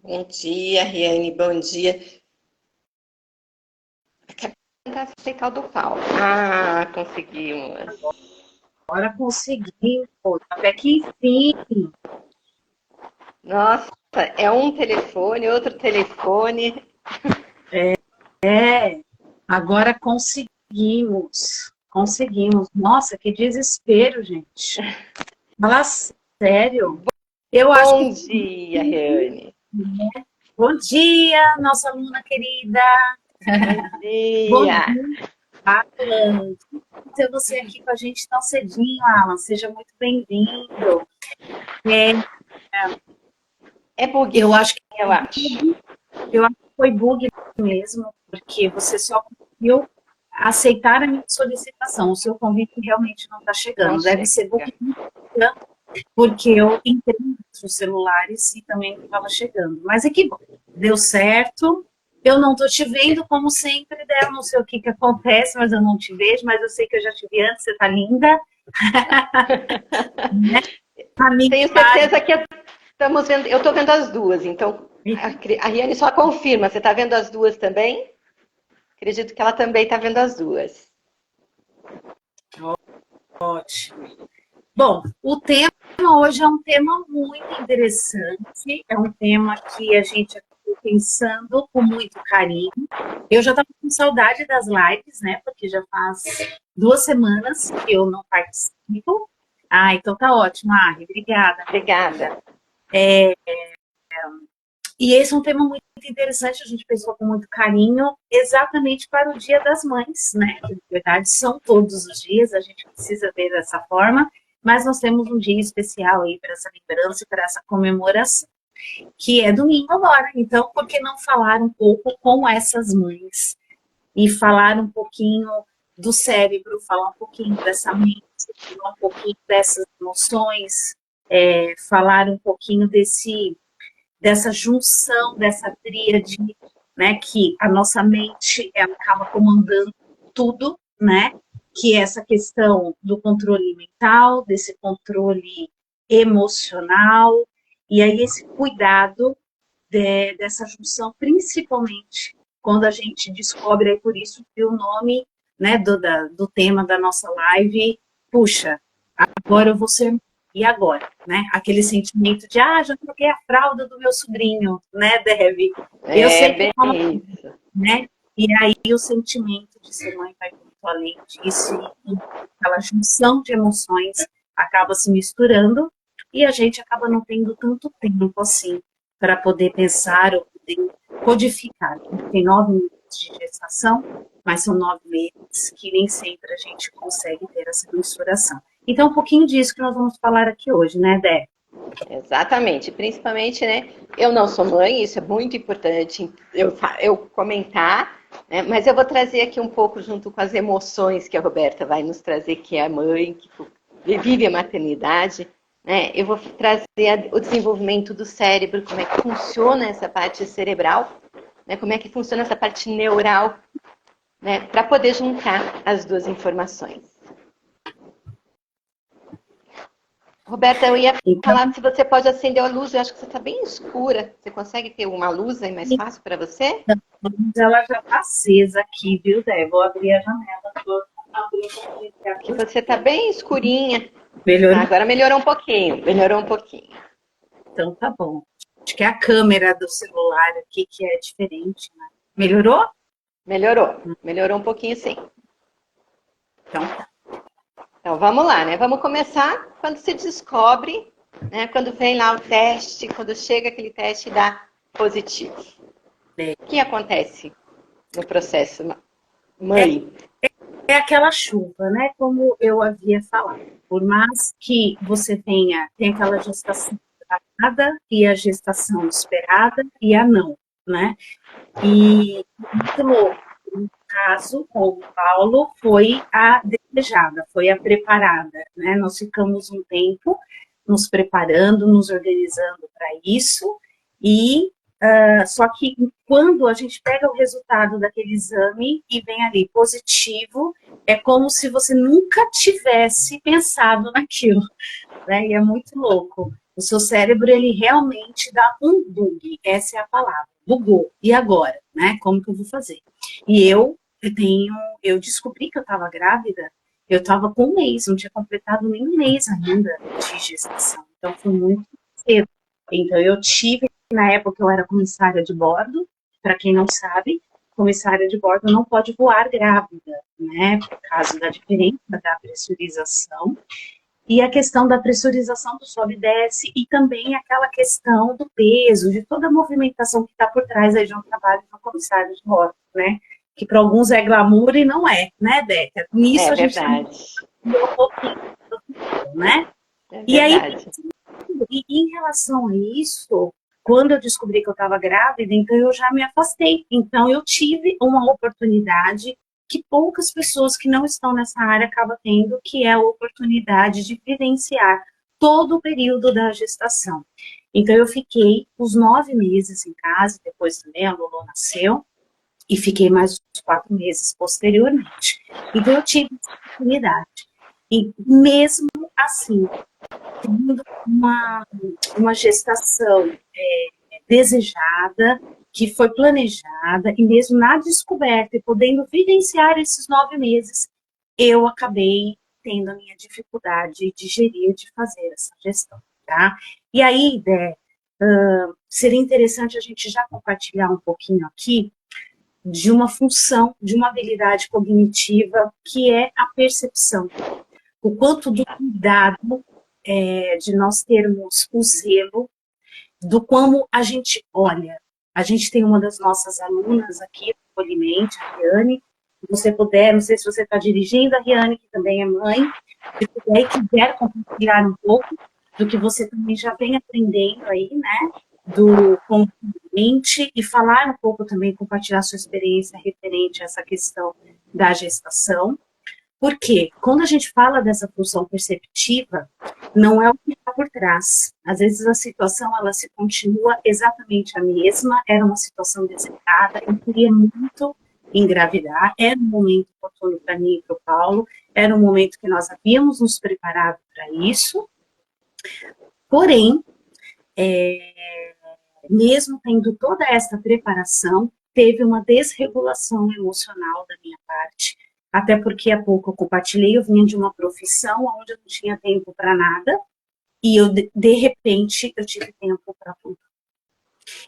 Bom dia, Riane, bom dia. Acabei de tentar aceitar o do Paulo. Ah, conseguimos. Agora consegui, pô, até que enfim. Nossa, é um telefone, outro telefone. É, agora conseguimos. Conseguimos. Nossa, que desespero, gente. Fala sério. Eu acho que. Bom dia, Riane. Bom dia, nossa aluna querida. Bom Bom dia. dia, Alan. Ter você aqui com a gente tão cedinho, Alan. Seja muito bem-vindo. É, É bug, eu acho que eu acho. foi bug mesmo, porque você só conseguiu aceitar a minha solicitação. O seu convite realmente não está Não chegando. Deve chega. ser bug, porque eu entrei nos celulares e também não estava chegando. Mas é que bom, deu certo. Eu não estou te vendo, como sempre, né? Eu não sei o que, que acontece, mas eu não te vejo, mas eu sei que eu já te vi antes, você está linda. Né? Amiga, Tenho certeza que estamos vendo. Eu estou vendo as duas, então a Riane só confirma. Você está vendo as duas também? Acredito que ela também está vendo as duas. ótimo. Bom, o tema hoje é um tema muito interessante, é um tema que a gente acabou pensando com muito carinho. Eu já estava com saudade das lives, né? Porque já faz 2 semanas que eu não participo. Ah, então tá ótimo, Ari, obrigada, minha querida. Obrigada. E esse é um tema muito interessante, a gente pensou com muito carinho, exatamente para o Dia das Mães, né? Que, na verdade, são todos os dias, a gente precisa ver dessa forma, mas nós temos um dia especial aí para essa lembrança e para essa comemoração, que é domingo agora. Então, por que não falar um pouco com essas mães e falar um pouquinho do cérebro, falar um pouquinho dessa mente, falar um pouquinho dessas emoções, falar um pouquinho dessa junção, dessa tríade, né, que a nossa mente ela acaba comandando tudo, né, que é essa questão do controle mental, desse controle emocional, e aí esse cuidado dessa junção, principalmente quando a gente descobre, aí por isso que o nome, né, do tema da nossa live, puxa, agora eu vou ser, e agora, né? Aquele sentimento de, já troquei a fralda do meu sobrinho, né, Deb? Eu É sei que bem é uma, isso. né? E aí o sentimento de ser mãe vai muito além disso, e aquela junção de emoções acaba se misturando, e a gente acaba não tendo tanto tempo assim para poder pensar ou poder codificar. Tem 9 meses de gestação, mas são 9 meses que nem sempre a gente consegue ter essa mensuração. Então, um pouquinho disso que nós vamos falar aqui hoje, né, Dé? Exatamente. Principalmente, né? Eu não sou mãe, isso é muito importante eu comentar, né? Mas eu vou trazer aqui um pouco junto com as emoções que a Roberta vai nos trazer, que é a mãe, que vive a maternidade. Né? Eu vou trazer o desenvolvimento do cérebro, como é que funciona essa parte cerebral, né? Como é que funciona essa parte neural, né? Para poder juntar as duas informações. Roberta, eu ia Então, falar se você pode acender a luz, eu acho que você está bem escura. Você consegue ter uma luz aí mais fácil para você? ela já está acesa aqui, viu, Dé? Vou abrir a janela. Vou abrir um pouquinho Que aqui. você está bem escurinha. Ah, Melhorou? agora melhorou um pouquinho, melhorou um pouquinho. Então tá bom. Acho que é a câmera do celular aqui que é diferente, né? Melhorou? Melhorou, melhorou um pouquinho sim. Então tá. Então vamos lá, né? Vamos começar quando se descobre, né? Quando vem lá o teste, quando chega aquele teste e dá positivo. É, O que acontece no processo, é mãe? é aquela chuva, né? Como eu havia falado. Por mais que você tenha aquela gestação esperada e a gestação esperada e a não, né? E muito louco. No caso, com o Paulo, foi a desejada, foi a preparada, né? Nós ficamos um tempo nos preparando, nos organizando para isso, e só que quando a gente pega o resultado daquele exame e vem ali positivo, é como se você nunca tivesse pensado naquilo, né? E é muito louco. O seu cérebro, ele realmente dá um bug, essa é a palavra, bugou. E agora, né? Como que eu vou fazer? E eu descobri que eu estava grávida, eu estava com um mês, não tinha completado nem um mês ainda de gestação. Então, foi muito cedo. Então, eu tive, na época, eu era comissária de bordo, para quem não sabe, comissária de bordo não pode voar grávida, né? Por causa da diferença da pressurização. E a questão da pressurização do sobe e desce, e também aquela questão do peso, de toda a movimentação que está por trás aí de um trabalho de um comissário de bordo, né? Que para alguns é glamour e não é, né, Deca? Nisso É a gente verdade. tem um pouquinho, né? É E aí, verdade. e em relação a isso, quando eu descobri que eu estava grávida, então eu já me afastei. Então eu tive uma oportunidade que poucas pessoas que não estão nessa área acabam tendo, que é a oportunidade de vivenciar todo o período da gestação. Então eu fiquei os 9 meses em casa, depois também a Lolo nasceu, e fiquei mais uns 4 meses posteriormente. Então eu tive essa oportunidade. E mesmo assim, tendo uma gestação desejada, que foi planejada, e mesmo na descoberta, e podendo vivenciar esses 9 meses, eu acabei tendo a minha dificuldade de gerir, de fazer essa gestão, tá? E aí, Dé, seria interessante a gente já compartilhar um pouquinho aqui de uma função, de uma habilidade cognitiva, que é a percepção. O quanto do cuidado de nós termos o zelo do como a gente olha. A gente tem uma das nossas alunas aqui do Polimente, a Riane. Se você puder, não sei se você está dirigindo, a Riane, que também é mãe, se puder e quiser compartilhar um pouco do que você também já vem aprendendo aí, né? Do Polimente, e falar um pouco também, compartilhar sua experiência referente a essa questão da gestação. Porque quando a gente fala dessa função perceptiva, não é o que está por trás. Às vezes a situação ela se continua exatamente a mesma, era uma situação desejada, eu queria muito engravidar, era um momento oportuno para mim e para o Paulo, era um momento que nós havíamos nos preparado para isso, porém, mesmo tendo toda essa preparação, teve uma desregulação emocional da minha parte, até porque há pouco eu compartilhei, eu vinha de uma profissão onde eu não tinha tempo para nada, e eu, de repente, eu tive tempo para tudo.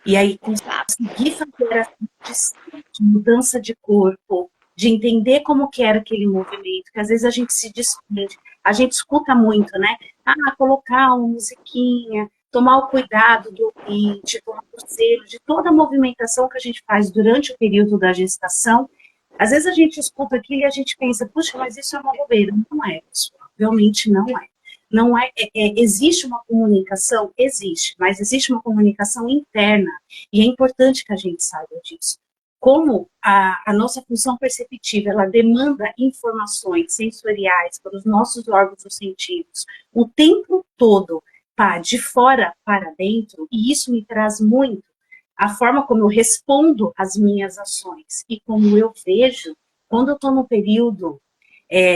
E aí, consegui fazer essa de mudança de corpo, de entender como que era aquele movimento, que às vezes a gente se desprende, a gente escuta muito, né? Ah, colocar uma musiquinha, tomar o cuidado do ouvinte, do raposeiro, de toda a movimentação que a gente faz durante o período da gestação. Às vezes a gente escuta aquilo e a gente pensa, puxa, mas isso é uma bobeira. Não é, pessoal. Realmente não é. Não é, existe uma comunicação? Existe, mas existe uma comunicação interna. E é importante que a gente saiba disso. Como a nossa função perceptiva, ela demanda informações sensoriais para os nossos órgãos dos sentidos o tempo todo, de fora para dentro, e isso me traz muito a forma como eu respondo às minhas ações e como eu vejo, quando eu estou no período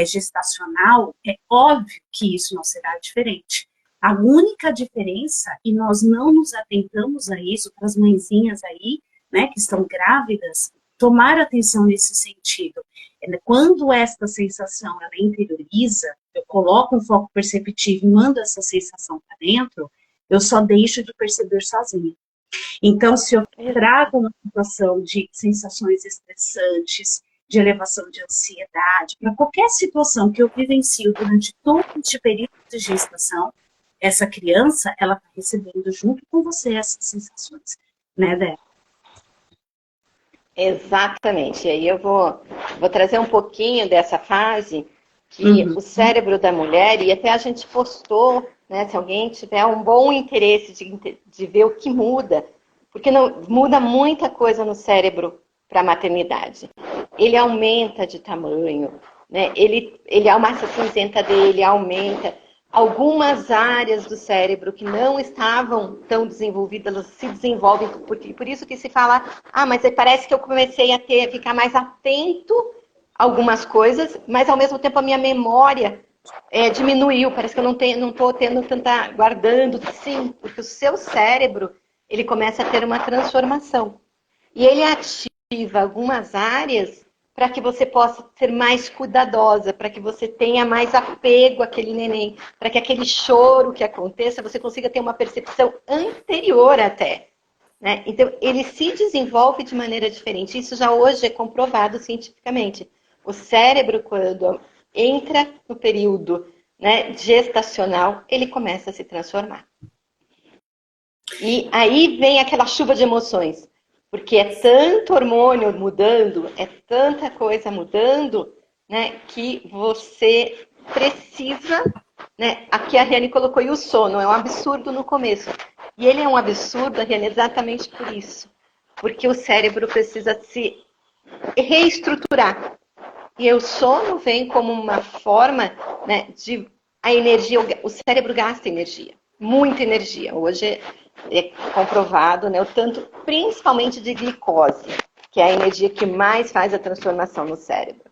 gestacional, é óbvio que isso não será diferente. A única diferença, e nós não nos atentamos a isso, para as mãezinhas aí, né, que estão grávidas, tomar atenção nesse sentido. Quando esta sensação, ela interioriza, eu coloco um foco perceptivo e mando essa sensação para dentro, eu só deixo de perceber sozinha. Então, se eu trago uma situação de sensações estressantes, de elevação de ansiedade, para qualquer situação que eu vivencio durante todo este período de gestação, essa criança, ela está recebendo junto com você essas sensações, né, Débora? Exatamente. E aí eu vou trazer um pouquinho dessa fase que o cérebro da mulher, e até a gente postou, né, se alguém tiver um bom interesse de ver o que muda, porque muda muita coisa no cérebro para a maternidade. Ele aumenta de tamanho, né? A massa cinzenta dele aumenta. Algumas áreas do cérebro que não estavam tão desenvolvidas, elas se desenvolvem, por isso que se fala, mas parece que eu comecei a ficar mais atento a algumas coisas, mas ao mesmo tempo a minha memória diminuiu, parece que eu não estou tendo tanta, guardando, sim, porque o seu cérebro, ele começa a ter uma transformação. E ele ativa algumas áreas para que você possa ser mais cuidadosa, para que você tenha mais apego àquele neném, para que aquele choro que aconteça, você consiga ter uma percepção anterior até. Né? Então, ele se desenvolve de maneira diferente. Isso já hoje é comprovado cientificamente. O cérebro, quando entra no período, né, gestacional, ele começa a se transformar. E aí vem aquela chuva de emoções. Porque é tanto hormônio mudando, é tanta coisa mudando, né, que você precisa, né, aqui a Riane colocou, e o sono é um absurdo no começo. E ele é um absurdo, Riane, exatamente por isso. Porque o cérebro precisa se reestruturar. E o sono vem como uma forma, né, de a energia, o cérebro gasta energia, muita energia. Hoje é comprovado, né, o tanto, principalmente de glicose, que é a energia que mais faz a transformação no cérebro.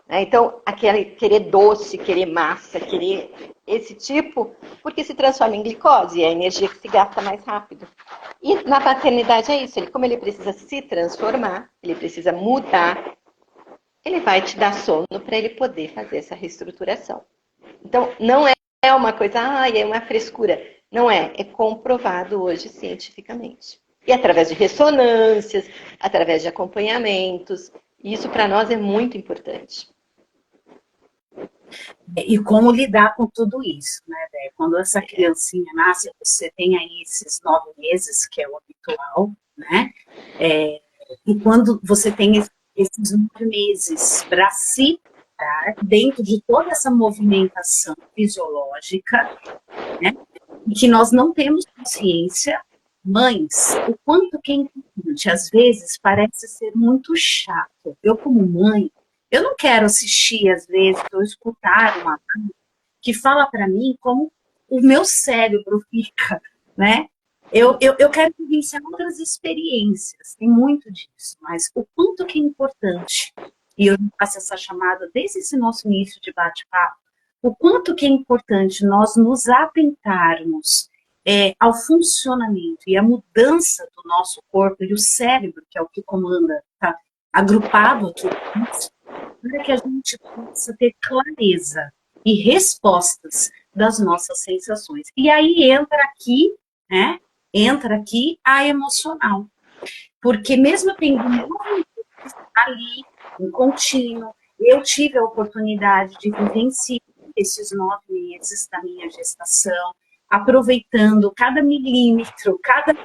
Então, aquele querer doce, querer massa, querer esse tipo, porque se transforma em glicose, é a energia que se gasta mais rápido. E na paternidade é isso, como ele precisa se transformar, ele precisa mudar, ele vai te dar sono para ele poder fazer essa reestruturação. Então, não é uma coisa, é uma frescura. Não é, é comprovado hoje cientificamente. E através de ressonâncias, através de acompanhamentos, isso para nós é muito importante. E como lidar com tudo isso, né, Dé? Quando essa criancinha nasce, você tem aí esses 9 meses, que é o habitual, né? E quando você tem esses 9 meses para se dar dentro de toda essa movimentação fisiológica, né? E que nós não temos consciência, mães, o quanto que é importante. Às vezes parece ser muito chato. Eu, como mãe, eu não quero assistir, às vezes, ou escutar uma mãe que fala para mim como o meu cérebro fica, né? Eu quero vivenciar outras experiências, tem muito disso, mas o quanto que é importante, e eu faço essa chamada desde esse nosso início de bate-papo, o quanto que é importante nós nos atentarmos ao funcionamento e à mudança do nosso corpo e o cérebro, que é o que comanda, tá agrupado aqui, para que a gente possa ter clareza e respostas das nossas sensações. E aí entra aqui, né? Entra aqui a emocional. Porque mesmo tendo ali, em contínuo, eu tive a oportunidade de vivenciar esses 9 meses da minha gestação, aproveitando cada milímetro, cada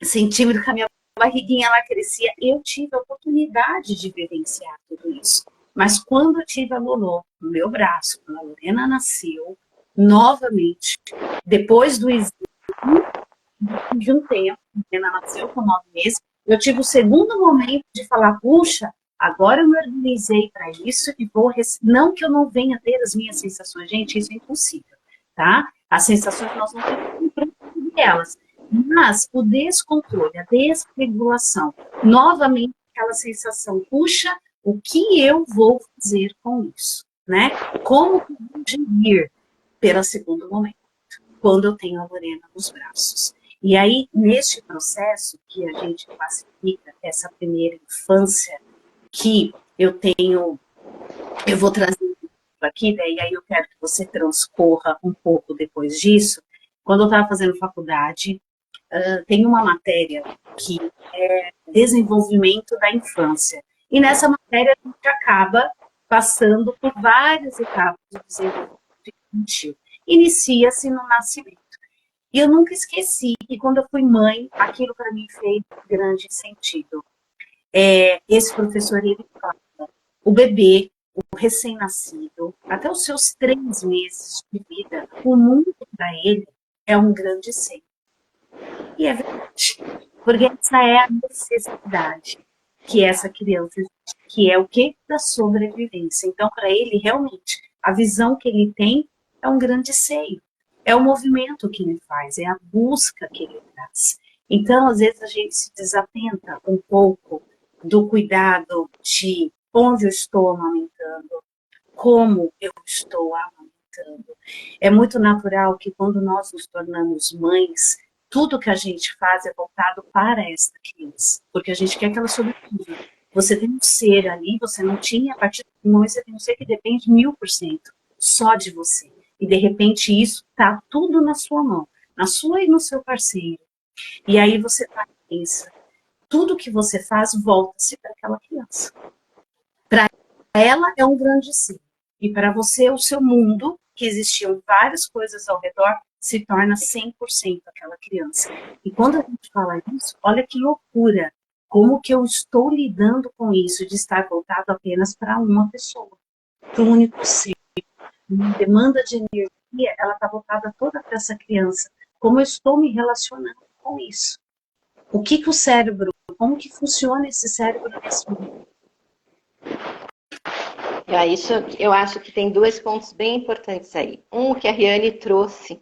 centímetro que a minha barriguinha ela crescia, eu tive a oportunidade de vivenciar tudo isso. Mas quando eu tive a Lolo no meu braço, quando a Lorena nasceu, novamente, depois do exame de um tempo, a Lorena nasceu com 9 meses, eu tive o segundo momento de falar, puxa, agora eu me organizei para isso e vou... Não que eu não venha ter as minhas sensações, gente, isso é impossível, tá? As sensações nós não temos controle delas, mas o descontrole, a desregulação, novamente aquela sensação, puxa, o que eu vou fazer com isso, né? Como eu vou gerir pelo segundo momento, quando eu tenho a Lorena nos braços. E aí, neste processo que a gente classifica essa primeira infância, que eu vou trazer aqui, né, e aí eu quero que você transcorra um pouco depois disso. Quando eu estava fazendo faculdade, tem uma matéria que é desenvolvimento da infância. E nessa matéria a gente acaba passando por várias etapas do desenvolvimento infantil. Inicia-se no nascimento. E eu nunca esqueci que quando eu fui mãe, aquilo para mim fez grande sentido. Esse professor, ele fala, o bebê, o recém-nascido, até os seus 3 meses de vida, o mundo para ele é um grande centro. E é verdade, porque essa é a necessidade que essa criança, que é o que? Da sobrevivência. Então, para ele, realmente, a visão que ele tem é um grande seio. É o movimento que ele faz, é a busca que ele traz. Então, às vezes, a gente se desatenta um pouco do cuidado de onde eu estou amamentando, como eu estou amamentando. É muito natural que quando nós nos tornamos mães, tudo que a gente faz é voltado para esta criança, porque a gente quer que ela sobreviva. Você tem um ser ali, você não tinha, a partir do momento você tem um ser que depende 1000% só de você. E de repente isso está tudo na sua mão, na sua e no seu parceiro. E aí você pensa, tudo que você faz volta-se para aquela criança. Para ela é um grande sim. E para você, o seu mundo, que existiam várias coisas ao redor, se torna 100% aquela criança. E quando a gente fala isso, olha que loucura. Como que eu estou lidando com isso, de estar voltado apenas para uma pessoa, para um único ser. Uma demanda de energia, ela está voltada toda para essa criança. Como eu estou me relacionando com isso? O que o cérebro, como que funciona esse cérebro nesse momento? Isso, eu acho que tem dois pontos bem importantes aí. Um que a Riane trouxe,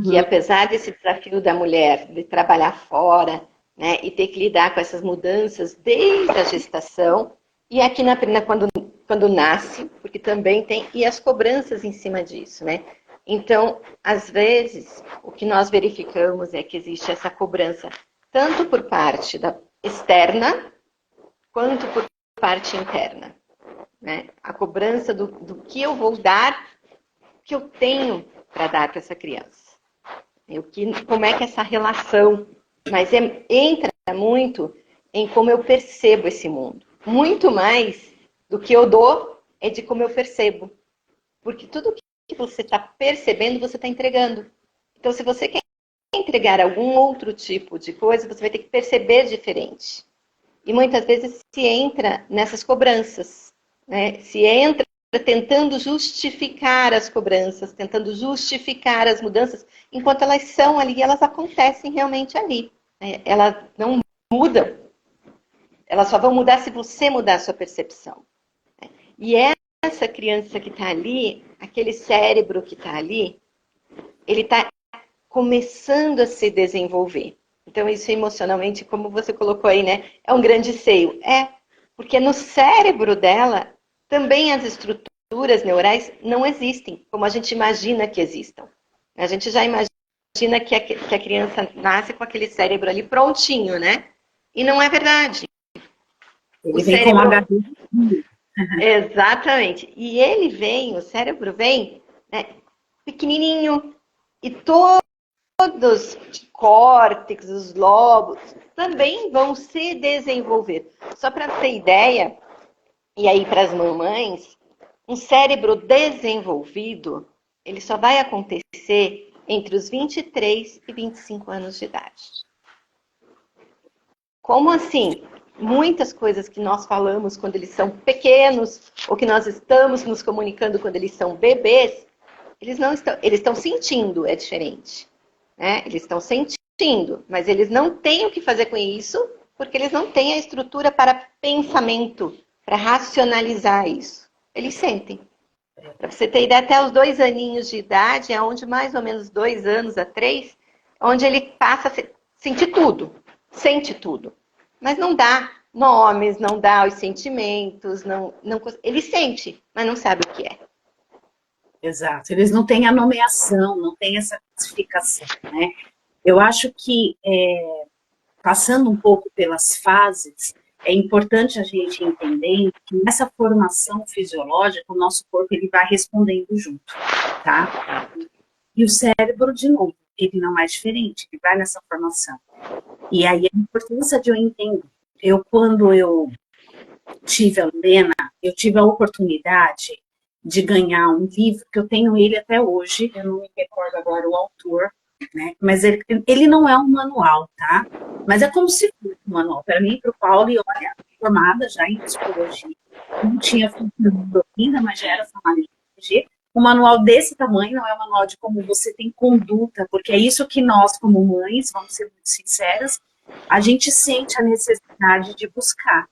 que apesar desse desafio da mulher de trabalhar fora, né, e ter que lidar com essas mudanças desde a gestação, e aqui quando nasce, porque também tem, e as cobranças em cima disso, né? Então, às vezes, o que nós verificamos é que existe essa cobrança tanto por parte da externa, quanto por parte interna. Né? A cobrança do que eu vou dar, que eu tenho para dar para essa criança. Como é que essa relação, mas entra muito em como eu percebo esse mundo. Muito mais do que eu dou é de como eu percebo. Porque tudo que você está percebendo, você está entregando. Então, se você quer entregar algum outro tipo de coisa, você vai ter que perceber diferente. E muitas vezes se entra nessas cobranças. Né? Se entra tentando justificar as cobranças, tentando justificar as mudanças, enquanto elas são ali, elas acontecem realmente ali. Né? Elas não mudam. Elas só vão mudar se você mudar a sua percepção. Né? E essa criança que está ali, aquele cérebro que está ali, ele está começando a se desenvolver. Então, isso emocionalmente, como você colocou aí, né? É um grande seio. Porque no cérebro dela, também as estruturas neurais não existem, como a gente imagina que existam. A gente já imagina que a criança nasce com aquele cérebro ali prontinho, né? E não é verdade. Ele vem com HD. Exatamente. E o cérebro vem, né, pequenininho, e todos os córtex, os lobos, também vão se desenvolver. Só para ter ideia, e aí para as mamães, um cérebro desenvolvido, ele só vai acontecer entre os 23 e 25 anos de idade. Como assim? Muitas coisas que nós falamos quando eles são pequenos, ou que nós estamos nos comunicando quando eles são bebês, eles estão sentindo, é diferente. Né? Eles estão sentindo, mas eles não têm o que fazer com isso, porque eles não têm a estrutura para pensamento, para racionalizar isso. Eles sentem. Para você ter ideia, até os 2 aninhos de idade, é onde mais ou menos 2 anos a 3, onde ele passa a sentir tudo, sente tudo. Mas não dá nomes, não dá os sentimentos, ele sente, mas não sabe o que é. Exato, eles não têm a nomeação, não têm essa classificação, né? Eu acho que, passando um pouco pelas fases, é importante a gente entender que nessa formação fisiológica, o nosso corpo ele vai respondendo junto, tá? E o cérebro, de novo, ele não é diferente, ele vai nessa formação. E aí a importância de eu entender. Quando eu tive a Lena, eu tive a oportunidade de ganhar um livro, que eu tenho ele até hoje, eu não me recordo agora o autor, né? Mas ele não é um manual, tá? Mas é como se fosse um manual. Para mim, para o Paulo, e olha, formada já em psicologia, não tinha funcionado ainda, mas já era formada em psicologia. Um manual desse tamanho não é um manual de como você tem conduta, porque é isso que nós, como mães, vamos ser muito sinceras, a gente sente a necessidade de buscar.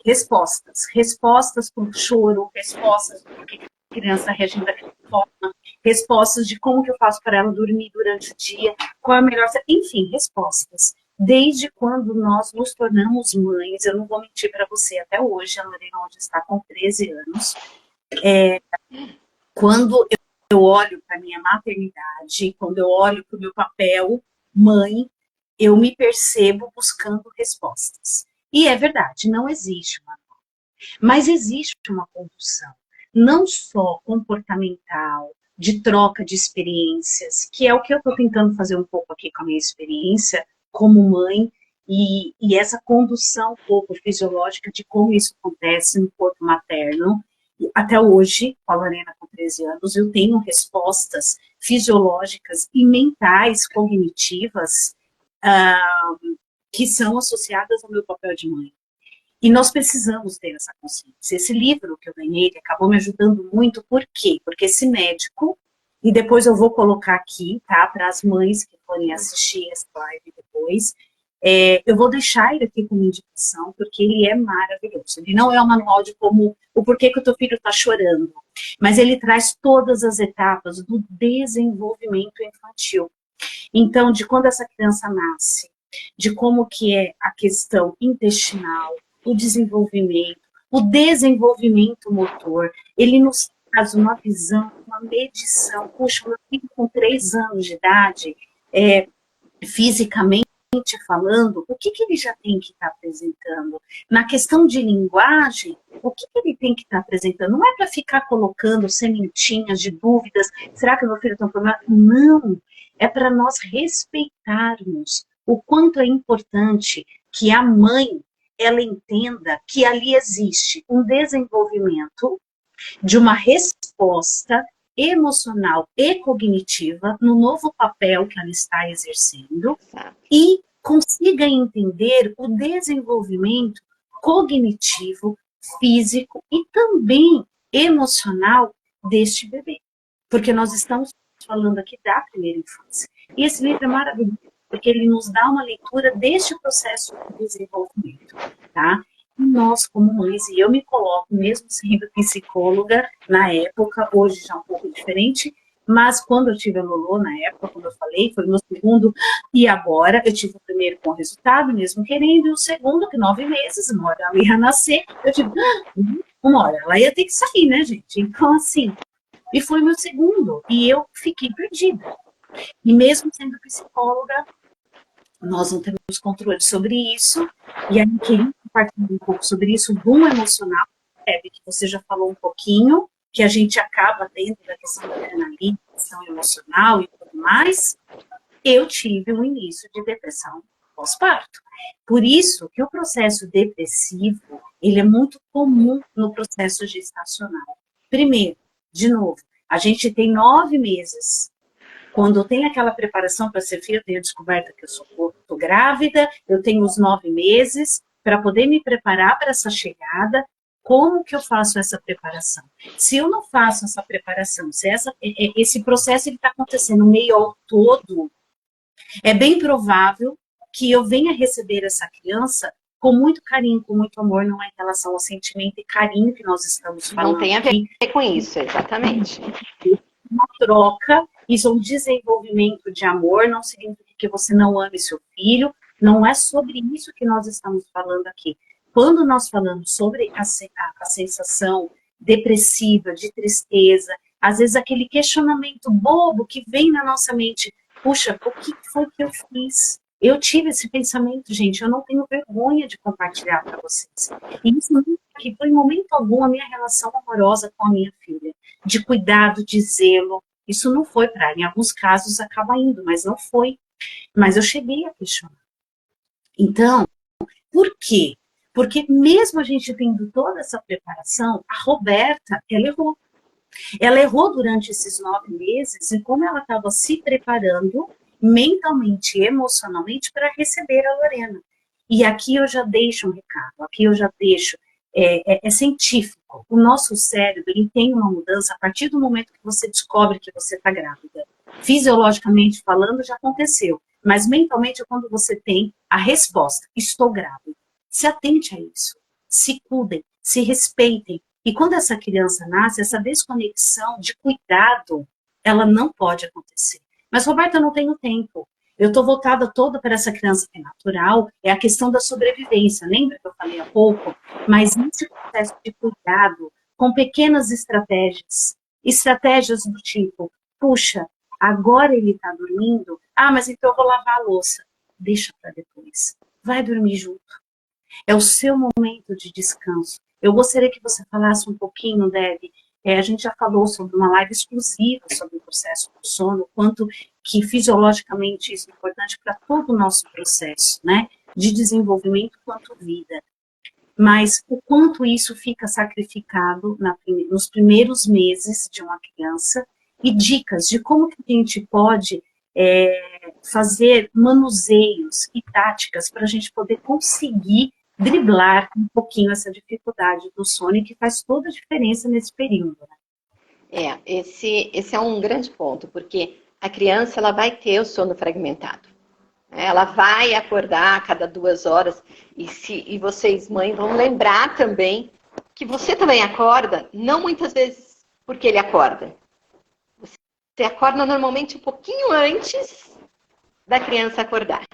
Respostas para o choro, respostas do porquê a criança está reagindo daquela forma, respostas de como que eu faço para ela dormir durante o dia, qual é a melhor... Enfim, respostas. Desde quando nós nos tornamos mães, eu não vou mentir para você, até hoje, a Lorena hoje está com 13 anos, Quando eu olho para a minha maternidade, quando eu olho para o meu papel mãe, eu me percebo buscando respostas. E é verdade, não existe uma, mas existe uma condução, não só comportamental, de troca de experiências, que é o que eu estou tentando fazer um pouco aqui com a minha experiência como mãe, e essa condução um pouco fisiológica de como isso acontece no corpo materno. Até hoje, com a Lorena com 13 anos, eu tenho respostas fisiológicas e mentais, cognitivas, ah, que são associadas ao meu papel de mãe. E nós precisamos ter essa consciência. Esse livro que eu ganhei, ele acabou me ajudando muito, por quê? Porque esse médico, e depois eu vou colocar aqui, tá, para as mães que forem assistir essa live depois, eu vou deixar ele aqui como indicação, porque ele é maravilhoso. Ele não é um manual de como, o porquê que o teu filho está chorando, mas ele traz todas as etapas do desenvolvimento infantil. Então, de quando essa criança nasce, de como que é a questão intestinal, o desenvolvimento motor, ele nos traz uma visão, uma medição. Puxa, meu filho com 3 anos de idade, fisicamente falando, o que ele já tem que estar apresentando? Na questão de linguagem, o que ele tem que estar apresentando? Não é para ficar colocando sementinhas de dúvidas, será que meu filho tem um problema? Não, é para nós respeitarmos o quanto é importante que a mãe ela entenda que ali existe um desenvolvimento de uma resposta emocional e cognitiva no novo papel que ela está exercendo e consiga entender o desenvolvimento cognitivo, físico e também emocional deste bebê. Porque nós estamos falando aqui da primeira infância. E esse livro é maravilhoso, porque ele nos dá uma leitura deste processo de desenvolvimento, tá? E nós, como mães, e eu me coloco, mesmo sendo psicóloga na época, hoje já um pouco diferente, mas quando eu tive a Lolo, na época, como eu falei, foi o meu segundo, e agora eu tive o primeiro com resultado, mesmo querendo, e o segundo, que 9 meses, uma hora ela ia nascer, eu tive, uma hora ela ia ter que sair, né, gente? Então, assim, e foi o meu segundo, e eu fiquei perdida. E mesmo sendo psicóloga, nós não temos controle sobre isso, e aí queria compartilhar um pouco sobre isso, do emocional, que você já falou um pouquinho, que a gente acaba dentro da questão da adrenalina, questão emocional e tudo mais. Eu tive um início de depressão pós-parto. Por isso que o processo depressivo, ele é muito comum no processo gestacional. Primeiro, de novo, a gente tem 9 meses. Quando eu tenho aquela preparação para ser filha, eu tenho a descoberta que eu estou grávida, eu tenho os 9 meses para poder me preparar para essa chegada. Como que eu faço essa preparação? Se eu não faço essa preparação, se esse processo está acontecendo meio ao todo, é bem provável que eu venha receber essa criança com muito carinho, com muito amor, não é em relação ao sentimento e carinho que nós estamos falando. Não tem a ver com isso, exatamente. Uma troca, isso é um desenvolvimento de amor, não significa que você não ame seu filho, não é sobre isso que nós estamos falando aqui. Quando nós falamos sobre a sensação depressiva, de tristeza, às vezes aquele questionamento bobo que vem na nossa mente, puxa, o que foi que eu fiz? Eu tive esse pensamento, gente, eu não tenho vergonha de compartilhar para vocês. E isso não foi em momento algum a minha relação amorosa com a minha filha, de cuidado, de zelo. Isso não foi para, em alguns casos acaba indo, mas não foi. Mas eu cheguei a questionar. Então, por quê? Porque mesmo a gente tendo toda essa preparação, a Roberta, ela errou. Ela errou durante esses 9 meses em como ela estava se preparando mentalmente e emocionalmente para receber a Lorena. E aqui eu já deixo um recado, aqui eu já deixo, é científico. O nosso cérebro, ele tem uma mudança a partir do momento que você descobre que você está grávida. Fisiologicamente falando, já aconteceu. Mas mentalmente é quando você tem a resposta, estou grávida. Se atente a isso, se cuidem, se respeitem. E quando essa criança nasce, essa desconexão de cuidado, ela não pode acontecer. Mas, Roberta, eu não tenho tempo. Eu estou voltada toda para essa criança que é natural, é a questão da sobrevivência. Lembra que eu falei há pouco? Mas nesse processo de cuidado, com pequenas estratégias. Estratégias do tipo, puxa, agora ele está dormindo, mas então eu vou lavar a louça. Deixa para depois. Vai dormir junto. É o seu momento de descanso. Eu gostaria que você falasse um pouquinho, Deb. A gente já falou sobre uma live exclusiva sobre o processo do sono, quanto que fisiologicamente isso é importante para todo o nosso processo, né? De desenvolvimento quanto vida. Mas o quanto isso fica sacrificado nos primeiros meses de uma criança e dicas de como que a gente pode fazer manuseios e táticas para a gente poder conseguir driblar um pouquinho essa dificuldade do sono que faz toda a diferença nesse período. Né? Esse é um grande ponto, porque a criança ela vai ter o sono fragmentado. Ela vai acordar a cada 2 horas, e vocês, mães, vão lembrar também que você também acorda, não muitas vezes porque ele acorda. Você acorda normalmente um pouquinho antes da criança acordar.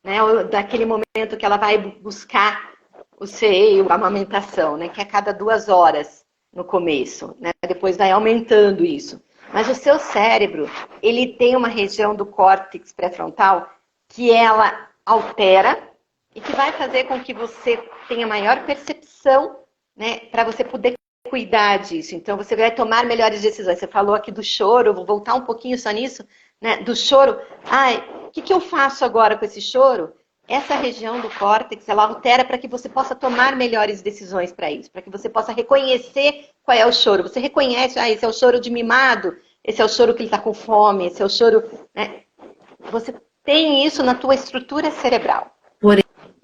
Né? Ou daquele momento que ela vai buscar o seio, a amamentação, né? Que é a cada 2 horas no começo. Né? Depois vai aumentando isso. Mas o seu cérebro, ele tem uma região do córtex pré-frontal que ela altera e que vai fazer com que você tenha maior percepção, né, para você poder cuidar disso. Então, você vai tomar melhores decisões. Você falou aqui do choro, vou voltar um pouquinho só nisso, né, do choro. O que eu faço agora com esse choro? Essa região do córtex, ela altera para que você possa tomar melhores decisões para isso, para que você possa reconhecer qual é o choro. Você reconhece, esse é o choro de mimado, esse é o choro que ele está com fome, esse é o choro... Né? Você tem isso na tua estrutura cerebral.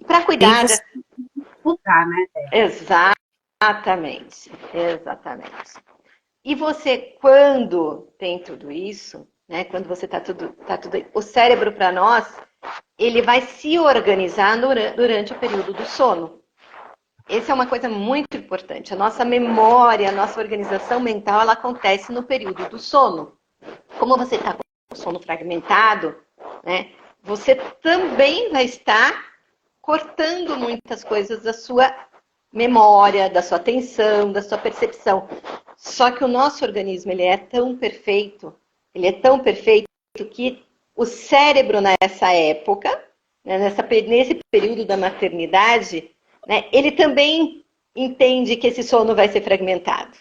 Para cuidar... né? Exatamente. E você, quando tem tudo isso, né, quando você tá tudo... O cérebro, para nós, ele vai se organizar durante o período do sono. Essa é uma coisa muito importante. A nossa memória, a nossa organização mental, ela acontece no período do sono. Como você está com o sono fragmentado, né, você também vai estar cortando muitas coisas da sua memória, da sua atenção, da sua percepção. Só que o nosso organismo, ele é tão perfeito que o cérebro nessa época, né, nesse período da maternidade, né, ele também entende que esse sono vai ser fragmentado.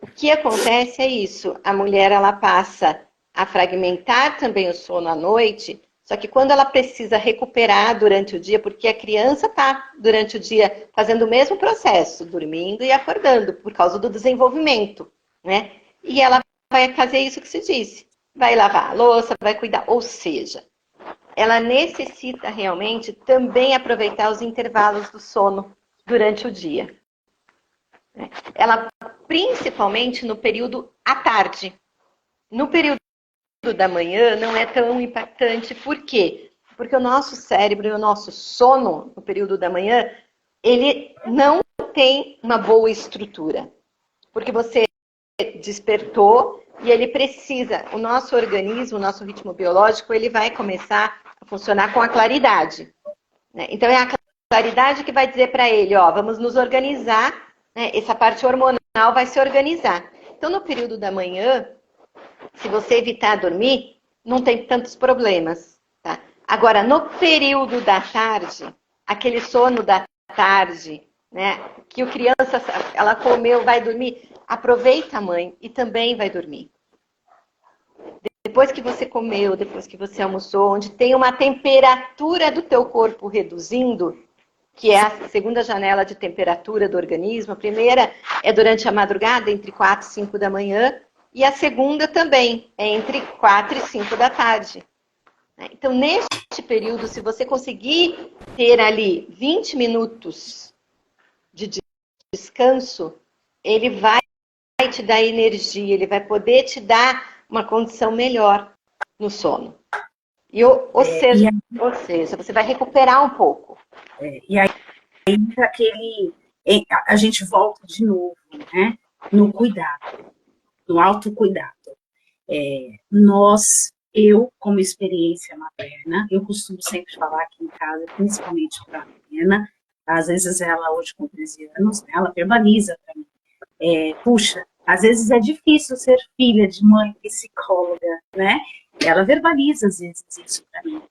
O que acontece é isso, a mulher ela passa a fragmentar também o sono à noite, só que quando ela precisa recuperar durante o dia, porque a criança está durante o dia fazendo o mesmo processo, dormindo e acordando, por causa do desenvolvimento, né? E ela vai fazer isso que se disse, vai lavar a louça, vai cuidar, ou seja, ela necessita realmente também aproveitar os intervalos do sono durante o dia. Ela, principalmente no período à tarde. No período da manhã não é tão impactante. Por quê? Porque o nosso cérebro e o nosso sono no período da manhã, ele não tem uma boa estrutura. Porque você despertou e ele precisa, o nosso organismo, o nosso ritmo biológico, ele vai começar a funcionar com a claridade. Né? Então, é a claridade que vai dizer para ele, vamos nos organizar, né? Essa parte hormonal vai se organizar. Então, no período da manhã, se você evitar dormir, não tem tantos problemas. Tá? Agora, no período da tarde, aquele sono da tarde, né? Que a criança, ela comeu, vai dormir, aproveita a mãe e também vai dormir. Depois que você comeu, depois que você almoçou, onde tem uma temperatura do teu corpo reduzindo, que é a segunda janela de temperatura do organismo. A primeira é durante a madrugada, entre 4 e 5 da manhã, e a segunda também, é entre 4 e 5 da tarde. Então, neste período, se você conseguir ter ali 20 minutos de descanso, ele vai te dar energia, ele vai poder te dar uma condição melhor no sono. Ou seja, você vai recuperar um pouco. E aí, a gente volta de novo, né? No cuidado, no autocuidado. Eu, como experiência materna, eu costumo sempre falar aqui em casa, principalmente para a Helena, Às vezes ela, hoje com 13 anos, né, ela verbaliza para mim. Puxa, às vezes é difícil ser filha de mãe psicóloga, né? Ela verbaliza às vezes isso para mim.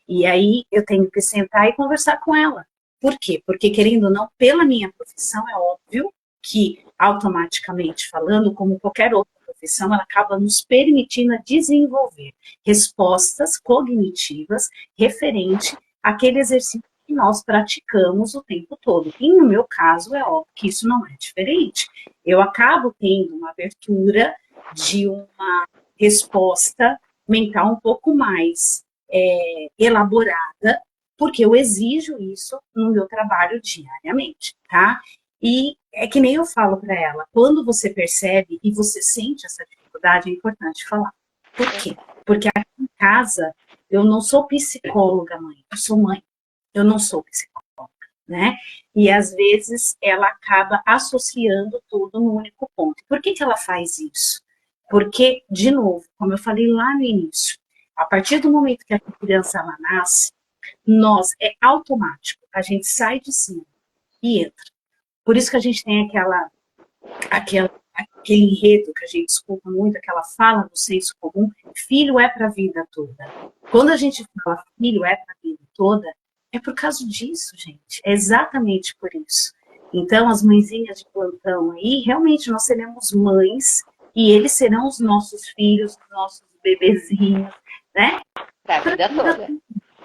E aí eu tenho que sentar e conversar com ela. Por quê? Porque, querendo ou não, pela minha profissão, é óbvio que, automaticamente falando, como qualquer outra profissão, ela acaba nos permitindo desenvolver respostas cognitivas referente àquele exercício que nós praticamos o tempo todo. E no meu caso, é óbvio que isso não é diferente. Eu acabo tendo uma abertura de uma resposta mental um pouco mais elaborada, porque eu exijo isso no meu trabalho diariamente, tá? E é que nem eu falo para ela, quando você percebe e você sente essa dificuldade, é importante falar. Por quê? Porque aqui em casa, eu não sou psicóloga, mãe, eu sou mãe, eu não sou psicóloga, né? E às vezes ela acaba associando tudo num único ponto. Por que ela faz isso? Porque, de novo, como eu falei lá no início, a partir do momento que a criança ela nasce, é automático, a gente sai de cima e entra. Por isso que a gente tem aquele enredo que a gente escuta muito, aquela fala do senso comum, filho é para a vida toda. Quando a gente fala filho é para a vida toda, é por causa disso, gente. É exatamente por isso. Então, as mãezinhas de plantão aí, realmente nós seremos mães e eles serão os nossos filhos, os nossos bebezinhos, né? Para a vida toda.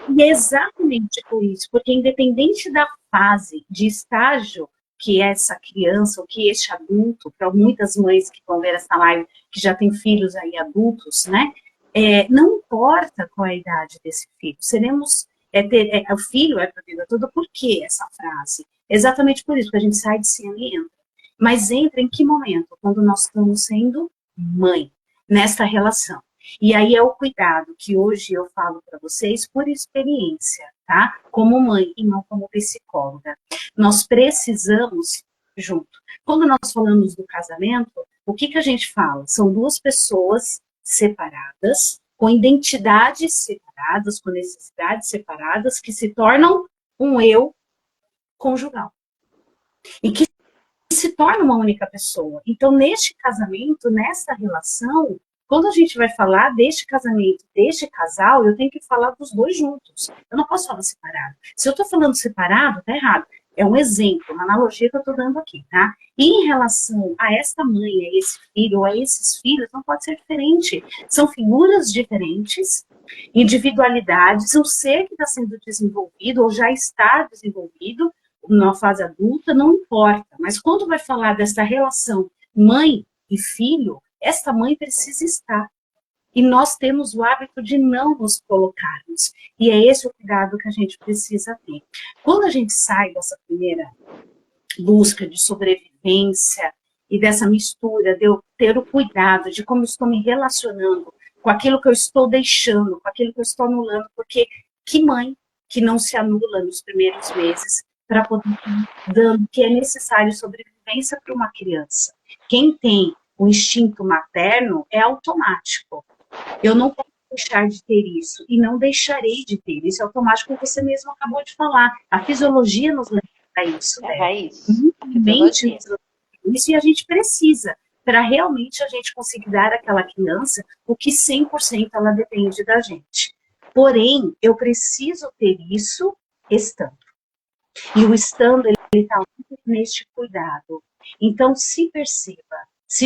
E é exatamente por isso, porque independente da fase, de estágio que essa criança ou que este adulto, para muitas mães que vão ver essa live, que já têm filhos aí adultos, né? Não importa qual é a idade desse filho, seremos, o filho é para a vida toda, por que essa frase? Exatamente por isso, porque a gente sai de cima e entra. Mas entra em que momento? Quando nós estamos sendo mãe, nesta relação. E aí é o cuidado que hoje eu falo para vocês por experiência, tá? Como mãe e não como psicóloga. Nós precisamos junto. Quando nós falamos do casamento, o que a gente fala? São duas pessoas separadas, com identidades separadas, com necessidades separadas, que se tornam um eu conjugal. E que se torna uma única pessoa. Então, neste casamento, nessa relação, quando a gente vai falar deste casamento, deste casal, eu tenho que falar dos dois juntos. Eu não posso falar separado. Se eu estou falando separado, tá errado. É um exemplo, uma analogia que eu estou dando aqui, tá? E em relação a esta mãe, a esse filho, ou a esses filhos, não pode ser diferente. São figuras diferentes, individualidades, o ser que está sendo desenvolvido, ou já está desenvolvido, na fase adulta, não importa. Mas quando vai falar dessa relação mãe e filho, esta mãe precisa estar. E nós temos o hábito de não nos colocarmos. E é esse o cuidado que a gente precisa ter. Quando a gente sai dessa primeira busca de sobrevivência e dessa mistura de eu ter o cuidado de como eu estou me relacionando com aquilo que eu estou deixando, com aquilo que eu estou anulando, porque que mãe que não se anula nos primeiros meses para poder dando o que é necessário sobrevivência para uma criança. Quem tem o instinto materno é automático. Eu não posso deixar de ter isso e não deixarei de ter. Isso é automático, como você mesmo acabou de falar. A fisiologia nos leva a isso. Mente isso, e a gente precisa para realmente a gente conseguir dar àquela criança o que 100% ela depende da gente. Porém, eu preciso ter isso estando. E o estando, ele está muito neste cuidado. Então, se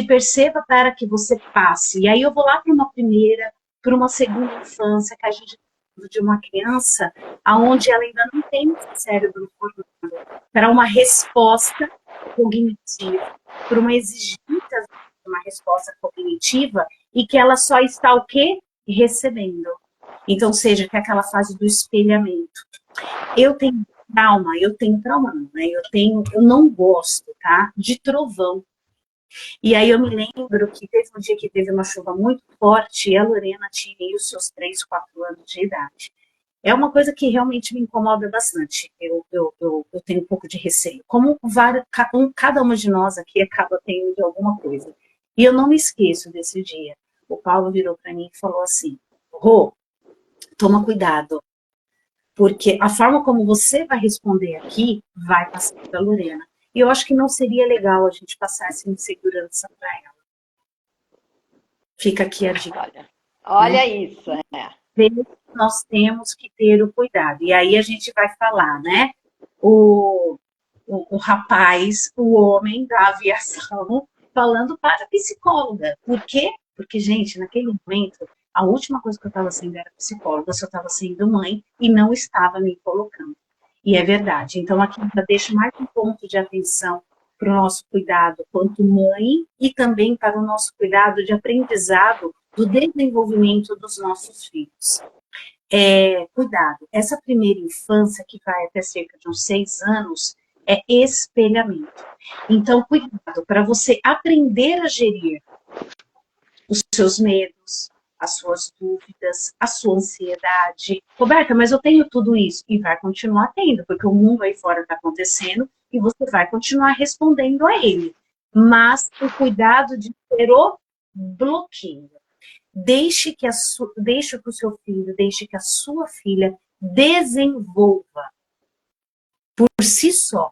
perceba para que você passe. E aí eu vou lá para uma primeira, para uma segunda infância, que a gente de uma criança, aonde ela ainda não tem esse cérebro formado, para uma resposta cognitiva, para uma exigência de uma resposta cognitiva, e que ela só está o quê? Recebendo. Então, seja que é aquela fase do espelhamento. Eu tenho trauma não, né? Eu não gosto, tá? De trovão. E aí eu me lembro que teve um dia que teve uma chuva muito forte e a Lorena tinha aí os seus 3, 4 anos de idade. É uma coisa que realmente me incomoda bastante. Eu tenho um pouco de receio. Como cada uma de nós aqui acaba tendo de alguma coisa. E eu não me esqueço desse dia. O Paulo virou para mim e falou assim: Rô, toma cuidado. Porque a forma como você vai responder aqui vai passar para a Lorena. E eu acho que não seria legal a gente passar essa insegurança para ela. Fica aqui a dica. Olha isso. Nós temos que ter o cuidado. E aí a gente vai falar, né? O rapaz, o homem da aviação, falando para a psicóloga. Por quê? Porque, gente, naquele momento, a última coisa que eu estava sendo era psicóloga, eu só estava sendo mãe e não estava me colocando. E é verdade. Então, aqui já deixo mais um ponto de atenção para o nosso cuidado quanto mãe e também para o nosso cuidado de aprendizado do desenvolvimento dos nossos filhos. Cuidado, essa primeira infância, que vai até cerca de uns 6 anos, é espelhamento. Então, cuidado para você aprender a gerir os seus medos, as suas dúvidas, a sua ansiedade. Roberta, mas eu tenho tudo isso. E vai continuar tendo, porque o mundo aí fora está acontecendo e você vai continuar respondendo a ele. Mas o cuidado de ter o bloqueio. Deixe que o seu filho, deixe que a sua filha desenvolva por si só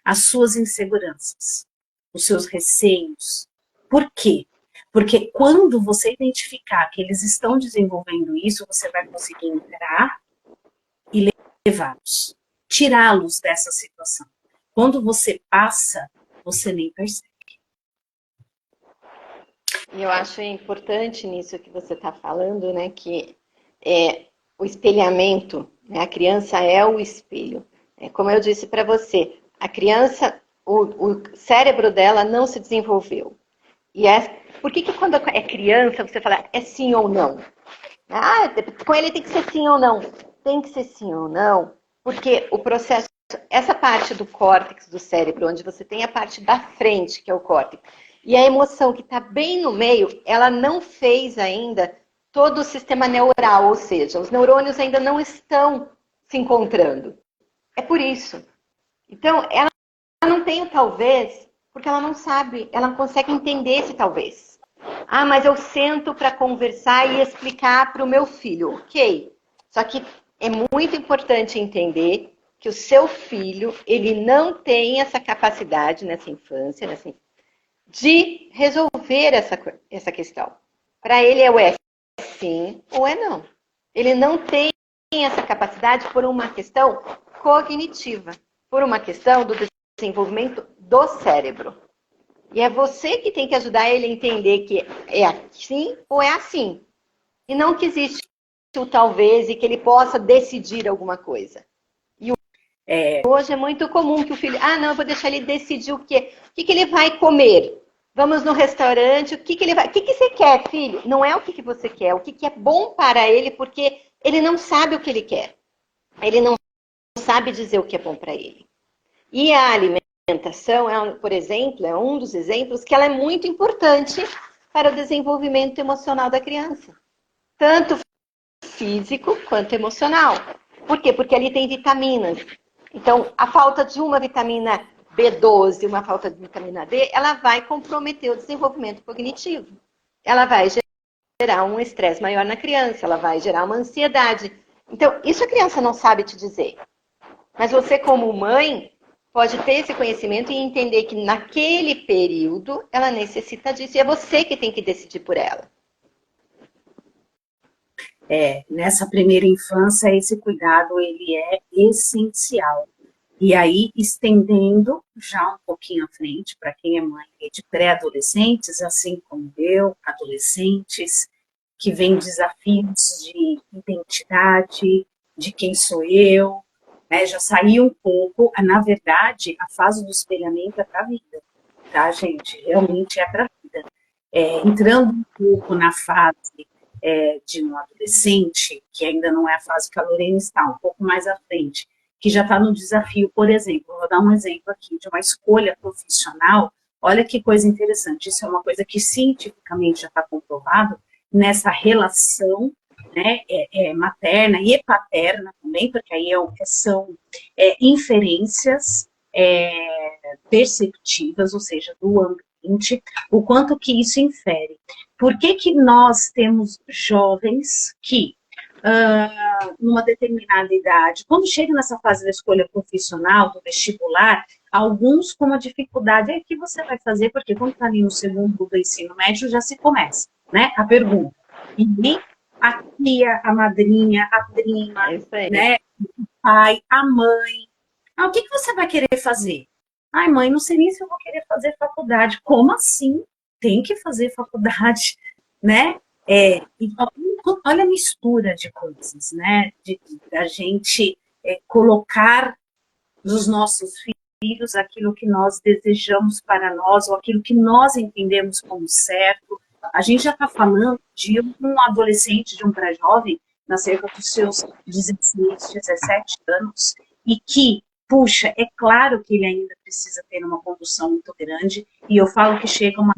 as suas inseguranças, os seus receios. Por quê? Porque quando você identificar que eles estão desenvolvendo isso, você vai conseguir entrar e levá-los, tirá-los dessa situação. Quando você passa, você nem percebe. E eu acho importante nisso que você está falando, né, que o espelhamento, né, a criança é o espelho. Como eu disse para você, a criança, o cérebro dela não se desenvolveu. Por que quando é criança você fala é sim ou não? Ah, com ele tem que ser sim ou não. Tem que ser sim ou não, porque o processo, essa parte do córtex do cérebro, onde você tem a parte da frente, que é o córtex, e a emoção que está bem no meio, ela não fez ainda todo o sistema neural, ou seja, os neurônios ainda não estão se encontrando. É por isso. Então, ela não tem o talvez, porque ela não sabe, ela não consegue entender esse talvez. Ah, mas eu sento para conversar e explicar para o meu filho. Ok. Só que é muito importante entender que o seu filho, ele não tem essa capacidade nessa infância, de resolver essa questão. Para ele é sim ou é não. Ele não tem essa capacidade por uma questão cognitiva, por uma questão do desenvolvimento do cérebro. E é você que tem que ajudar ele a entender que é assim ou é assim. E não que existe o talvez e que ele possa decidir alguma coisa. Hoje é muito comum que o filho, não, eu vou deixar ele decidir o quê? O que ele vai comer? Vamos no restaurante, o que ele vai... O que você quer, filho? Não é o que você quer, o que é bom para ele, porque ele não sabe o que ele quer. Ele não sabe dizer o que é bom para ele. E a alimentação, por exemplo, é um dos exemplos que ela é muito importante para o desenvolvimento emocional da criança. Tanto físico quanto emocional. Por quê? Porque ali tem vitaminas. Então, a falta de uma vitamina B12, uma falta de vitamina D, ela vai comprometer o desenvolvimento cognitivo. Ela vai gerar um estresse maior na criança, ela vai gerar uma ansiedade. Então, isso a criança não sabe te dizer. Mas você, como mãe, pode ter esse conhecimento e entender que naquele período ela necessita disso. E é você que tem que decidir por ela. Nessa primeira infância, esse cuidado, ele é essencial. E aí, estendendo já um pouquinho à frente, para quem é mãe de pré-adolescentes, assim como eu, adolescentes, que vêm desafios de identidade, de quem sou eu, né? Já saí um pouco, na verdade, a fase do espelhamento é para a vida, tá, gente? Realmente é para a vida. Entrando um pouco na fase de um adolescente, que ainda não é a fase que a Lorena está, um pouco mais à frente, que já está no desafio, por exemplo, vou dar um exemplo aqui, de uma escolha profissional. Olha que coisa interessante, isso é uma coisa que cientificamente já está comprovado, nessa relação, né, materna e paterna também, porque aí são inferências perceptivas, ou seja, do ambiente, o quanto que isso infere. Por que nós temos jovens que, numa determinada idade. Quando chega nessa fase da escolha profissional, do vestibular, alguns com uma dificuldade, aí o que você vai fazer? Porque quando está ali no segundo do ensino médio, já se começa, né? A pergunta. E a tia, a madrinha, a prima, né? O pai, a mãe. O que você vai querer fazer? Ai, mãe, não sei nem se eu vou querer fazer faculdade. Como assim? Tem que fazer faculdade, né? Olha a mistura de coisas, né? A gente colocar nos nossos filhos aquilo que nós desejamos para nós, ou aquilo que nós entendemos como certo. A gente já está falando de um adolescente, de um pré-jovem, na cerca dos seus 16, 17 anos, e que, puxa, é claro que ele ainda precisa ter uma condução muito grande, e eu falo que chega uma...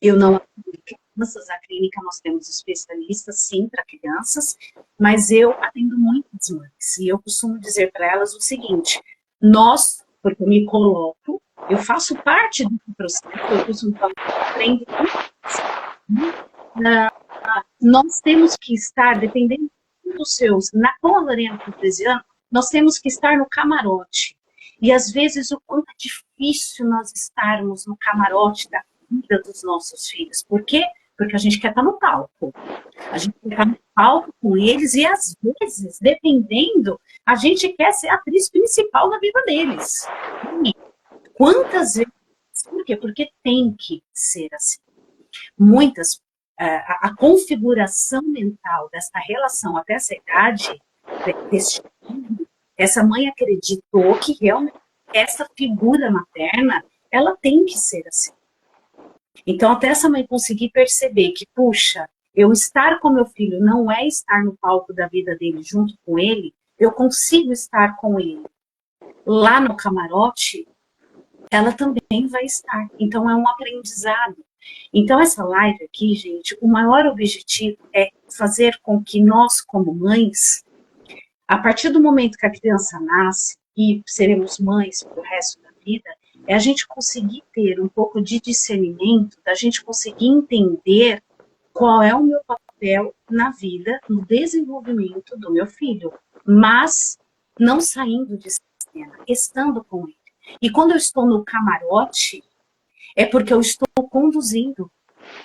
Eu não atendo crianças, a clínica nós temos especialistas, sim, para crianças, mas eu atendo muitas mães, e eu costumo dizer para elas o seguinte, nós, porque eu me coloco, eu faço parte do processo, eu costumo falar, aprende nós temos que estar, dependendo dos seus, com a Lorena com 13 anos, nós temos que estar no camarote, e às vezes o quanto é difícil nós estarmos no camarote da vida dos nossos filhos. Por quê? Porque a gente quer estar no palco. A gente quer estar no palco com eles e, às vezes, dependendo, a gente quer ser a atriz principal na vida deles. E quantas vezes? Por quê? Porque tem que ser assim. Muitas, a configuração mental dessa relação até essa idade, essa mãe acreditou que realmente essa figura materna, ela tem que ser assim. Então, até essa mãe conseguir perceber que, puxa, eu estar com meu filho não é estar no palco da vida dele junto com ele, eu consigo estar com ele lá no camarote, ela também vai estar. Então, é um aprendizado. Então, essa live aqui, gente, o maior objetivo é fazer com que nós, como mães, a partir do momento que a criança nasce, e seremos mães pro resto da vida, é a gente conseguir ter um pouco de discernimento, da gente conseguir entender qual é o meu papel na vida, no desenvolvimento do meu filho, mas não saindo de cena, estando com ele. E quando eu estou no camarote, é porque eu estou conduzindo,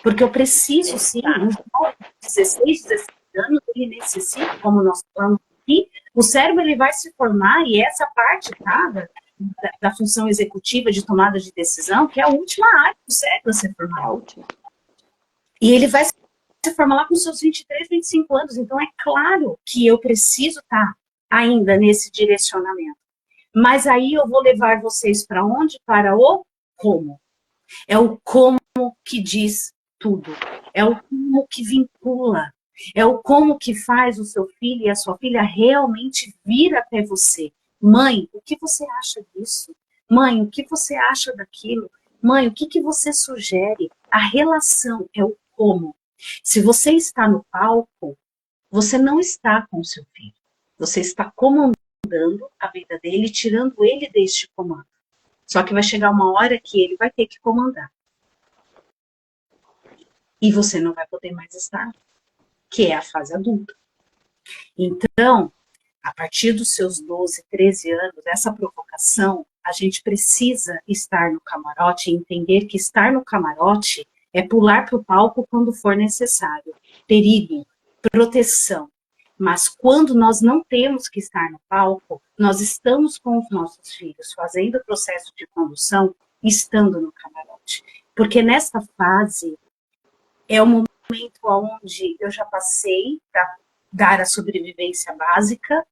porque eu preciso, sim, um jovem de 16, 17 anos, ele necessita, como nós falamos aqui, o cérebro ele vai se formar, e essa parte, tá, da função executiva de tomada de decisão, que é a última área do cérebro a ser formada. E ele vai se formar lá com seus 23, 25 anos. Então, é claro que eu preciso estar ainda nesse direcionamento. Mas aí eu vou levar vocês para onde? Para o como. É o como que diz tudo. É o como que vincula. É o como que faz o seu filho e a sua filha realmente vir até você. Mãe, o que você acha disso? Mãe, o que você acha daquilo? Mãe, o que você sugere? A relação é o como. Se você está no palco, você não está com o seu filho. Você está comandando a vida dele, tirando ele deste comando. Só que vai chegar uma hora que ele vai ter que comandar. E você não vai poder mais estar, que é a fase adulta. Então, a partir dos seus 12, 13 anos, essa provocação, a gente precisa estar no camarote e entender que estar no camarote é pular para o palco quando for necessário. Perigo, proteção. Mas quando nós não temos que estar no palco, nós estamos com os nossos filhos fazendo o processo de condução, estando no camarote. Porque nessa fase é o momento onde eu já passei para dar a sobrevivência básica,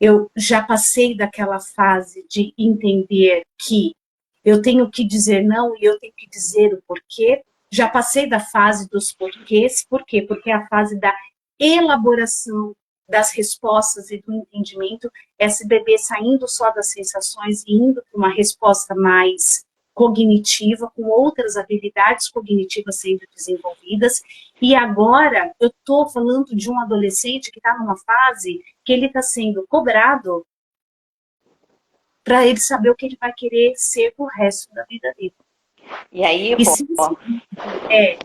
eu já passei daquela fase de entender que eu tenho que dizer não e eu tenho que dizer o porquê, já passei da fase dos porquês, por quê? Porque é a fase da elaboração das respostas e do entendimento, esse bebê saindo só das sensações e indo para uma resposta mais cognitiva, com outras habilidades cognitivas sendo desenvolvidas, e agora eu estou falando de um adolescente que está numa fase que ele está sendo cobrado para ele saber o que ele vai querer ser pro resto da vida dele. E aí, E se ó,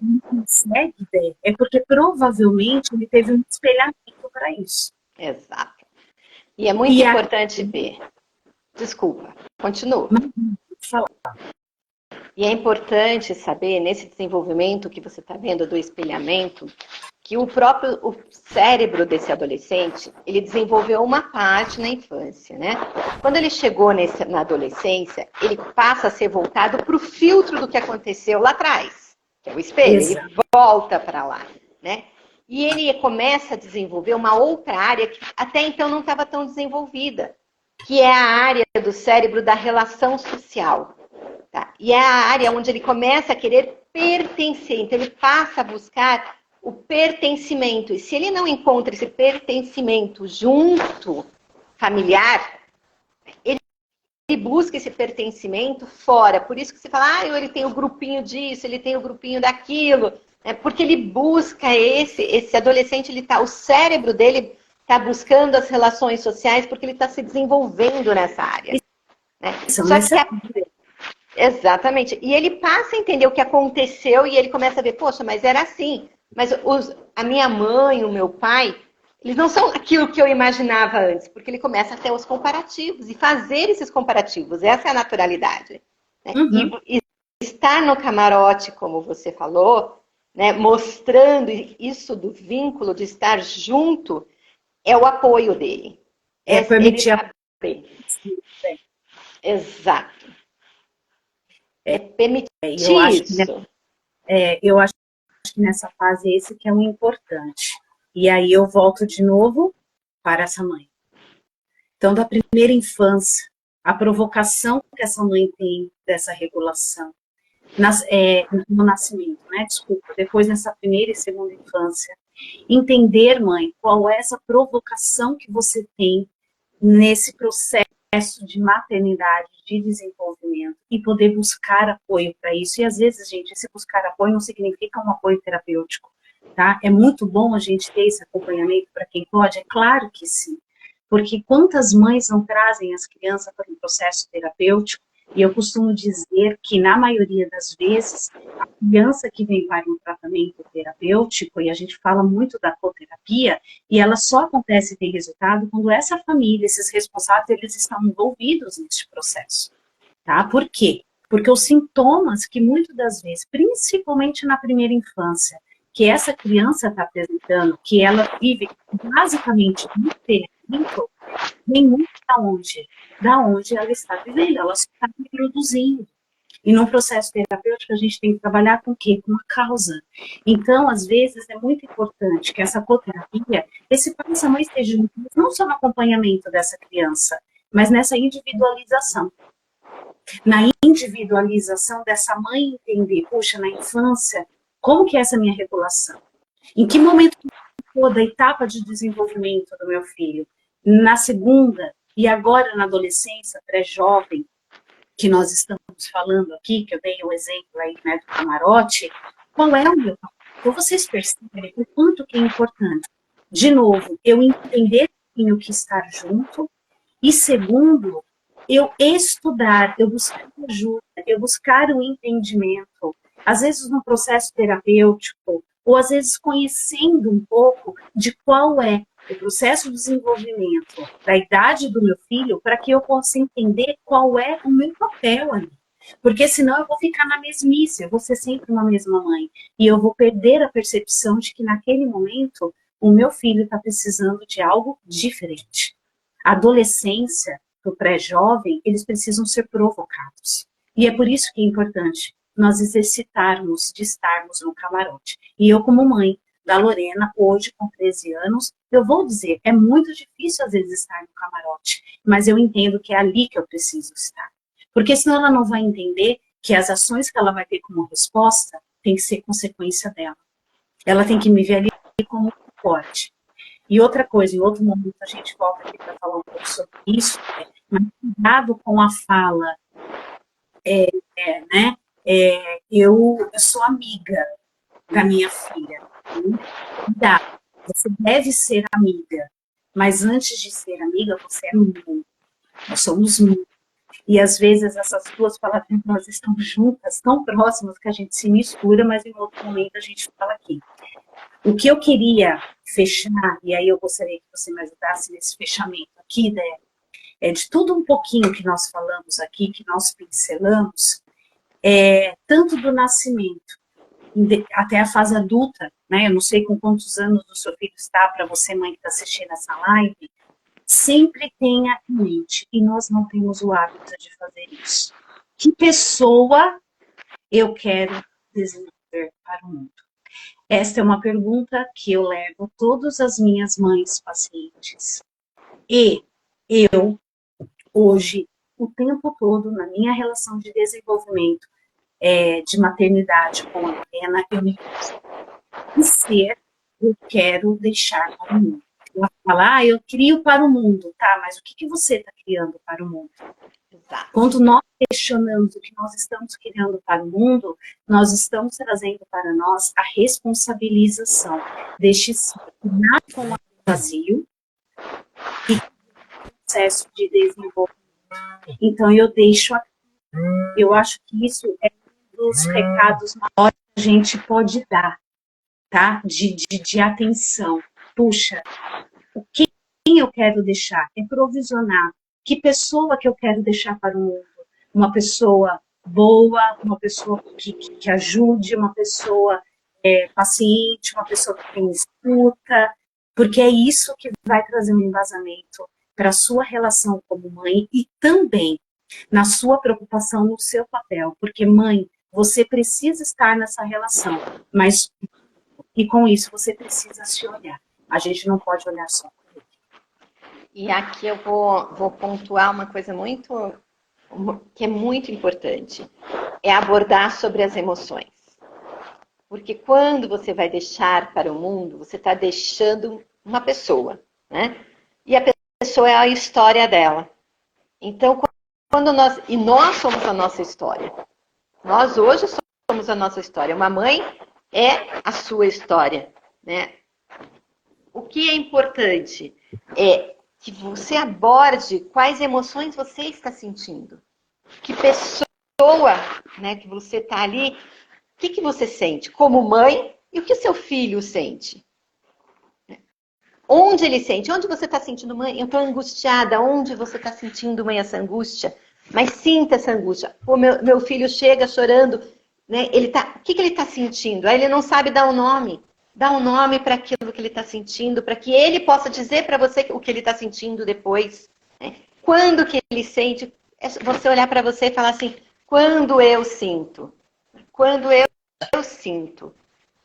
não consegue, é porque provavelmente ele teve um espelhamento para isso. exato. E é muito E a, importante ver. Desculpa, continua. fala, E é importante saber, nesse desenvolvimento que você está vendo do espelhamento, que o cérebro desse adolescente, ele desenvolveu uma parte na infância, né? Quando ele chegou na adolescência, ele passa a ser voltado para o filtro do que aconteceu lá atrás, que é o espelho, exato. ele volta para lá, né? E ele começa a desenvolver uma outra área que até então não estava tão desenvolvida, que é a área do cérebro da relação social. Tá? E é a área onde ele começa a querer pertencer, então ele passa a buscar o pertencimento. E se ele não encontra esse pertencimento junto, familiar, ele busca esse pertencimento fora. Por isso que você fala, ah, ele tem o grupinho disso, ele tem o grupinho daquilo. É porque ele busca esse adolescente, o cérebro dele está buscando as relações sociais porque ele está se desenvolvendo nessa área. Né? Só que exatamente. E ele passa a entender o que aconteceu e ele começa a ver, poxa, mas era assim. Mas a minha mãe, o meu pai, eles não são aquilo que eu imaginava antes, porque ele começa a ter os comparativos e fazer esses comparativos. Essa é a naturalidade. Né? Uhum. E estar no camarote, como você falou, né, mostrando isso do vínculo de estar junto, é o apoio dele. Permitir ele saber. Exato. É permitir eu acho que, isso. eu acho que nessa fase esse que é o importante. E aí eu volto de novo para essa mãe. Então, da primeira infância, a provocação que essa mãe tem dessa regulação, no nascimento, né? Desculpa, depois nessa primeira e segunda infância, entender, mãe, qual é essa provocação que você tem nesse processo de maternidade, de desenvolvimento, e poder buscar apoio para isso. E às vezes, gente, esse buscar apoio não significa um apoio terapêutico, tá? É muito bom a gente ter esse acompanhamento para quem pode, é claro que sim. Porque quantas mães não trazem as crianças para um processo terapêutico, e eu costumo dizer que, na maioria das vezes, a criança que vem para um tratamento terapêutico, e a gente fala muito da coterapia, e ela só acontece e tem resultado quando essa família, esses responsáveis, eles estão envolvidos nesse processo. Tá? Por quê? Porque os sintomas que muitas das vezes, principalmente na primeira infância, que essa criança está apresentando, que ela vive basicamente no experimento, vem muito da onde? Da onde ela está vivendo, ela está reproduzindo. E no processo terapêutico a gente tem que trabalhar com o quê? Com a causa. Então, às vezes, é muito importante que essa coterapia, esse pai e essa mãe estejam juntos, não só no acompanhamento dessa criança, mas nessa individualização. Na individualização dessa mãe entender, puxa, na infância, como que é essa minha regulação? Em que momento toda a etapa de desenvolvimento do meu filho? Na segunda, e agora na adolescência, pré-jovem, que nós estamos falando aqui, que eu dei o exemplo aí, né, do camarote, qual é o meu papel? Então, vocês percebem o quanto que é importante. De novo, eu entender o que estar junto, e segundo, eu estudar, eu buscar ajuda, eu buscar o entendimento, às vezes no processo terapêutico, ou às vezes conhecendo um pouco de qual é o processo de desenvolvimento da idade do meu filho, para que eu possa entender qual é o meu papel ali. Porque senão eu vou ficar na mesmice, eu vou ser sempre uma mesma mãe. E eu vou perder a percepção de que naquele momento o meu filho está precisando de algo diferente. A adolescência, o pré-jovem, eles precisam ser provocados. E é por isso que é importante nós exercitarmos de estarmos no camarote. E eu, como mãe da Lorena, hoje com 13 anos, eu vou dizer, é muito difícil às vezes estar no camarote, mas eu entendo que é ali que eu preciso estar. Porque senão ela não vai entender que as ações que ela vai ter como resposta tem que ser consequência dela. Ela tem que me ver ali como forte. E outra coisa, em outro momento a gente volta aqui para falar um pouco sobre isso, mas cuidado com a fala, né? Eu sou amiga da minha filha. Cuidado, você deve ser amiga, mas antes de ser amiga, você é mãe. Nós somos mãe. E às vezes essas duas palavras elas estão juntas, tão próximas que a gente se mistura, mas em outro momento a gente fala aqui. O que eu queria fechar, e aí eu gostaria que você me ajudasse nesse fechamento aqui, né, é de tudo um pouquinho que nós falamos aqui, que nós pincelamos, tanto do nascimento até a fase adulta, né? Eu não sei com quantos anos o seu filho está, para você, mãe, que está assistindo essa live, sempre tenha em mente, e nós não temos o hábito de fazer isso. Que pessoa eu quero desenvolver para o mundo? Esta é uma pergunta que eu levo todas as minhas mães pacientes. E eu, hoje, o tempo todo, na minha relação de desenvolvimento, de maternidade com a Lorena, eu me que ser eu quero deixar para o mundo. Ela fala, eu crio para o mundo, tá, mas o que você está criando para o mundo? Exato. Quando nós questionamos o que nós estamos criando para o mundo, nós estamos trazendo para nós a responsabilização deste ser que nasce com o vazio e processo de desenvolvimento. Então, eu deixo aqui. Eu acho que isso é um dos recados maiores que a gente pode dar, tá? De atenção. Puxa, quem eu quero deixar? É provisionar. Que pessoa que eu quero deixar para o mundo? Uma pessoa boa, uma pessoa que ajude, uma pessoa paciente, uma pessoa que tem escuta, porque é isso que vai trazer um embasamento para a sua relação como mãe e também na sua preocupação no seu papel, porque mãe, você precisa estar nessa relação, mas e com isso você precisa se olhar. A gente não pode olhar só. E aqui eu vou pontuar uma coisa que é muito importante, é abordar sobre as emoções. Porque quando você vai deixar para o mundo, você está deixando uma pessoa, né? E a pessoa é a história dela. Então, nós somos a nossa história. Nós hoje somos a nossa história. Uma mãe é a sua história, né? O que é importante é que você aborde quais emoções você está sentindo. Que pessoa, né, que você está ali, o que você sente como mãe e o que o seu filho sente. Onde ele sente? Onde você está sentindo, mãe? Eu estou angustiada. Onde você está sentindo, mãe, essa angústia? Mas sinta essa angústia. Pô, meu filho chega chorando, né? O que ele está sentindo? Aí ele não sabe dar um nome. Dá um nome para aquilo que ele está sentindo, para que ele possa dizer para você o que ele está sentindo depois. Né? Quando que ele sente, é você olhar para você e falar assim, quando eu sinto? Quando eu sinto?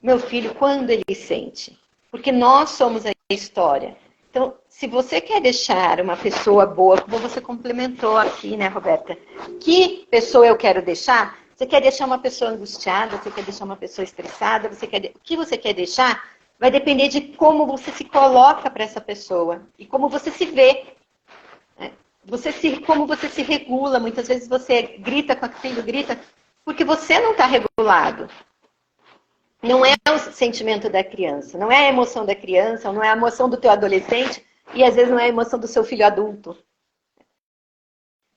Meu filho, quando ele sente? Porque nós somos a história. Então, se você quer deixar uma pessoa boa, como você complementou aqui, né, Roberta? Que pessoa eu quero deixar? Você quer deixar uma pessoa angustiada? Você quer deixar uma pessoa estressada? O que você quer deixar vai depender de como você se coloca para essa pessoa e como você se vê. Né? Como você se regula. Muitas vezes você grita com aquele filho, grita porque você não está regulado. Não é o sentimento da criança, não é a emoção da criança, não é a emoção do teu adolescente e às vezes não é a emoção do seu filho adulto.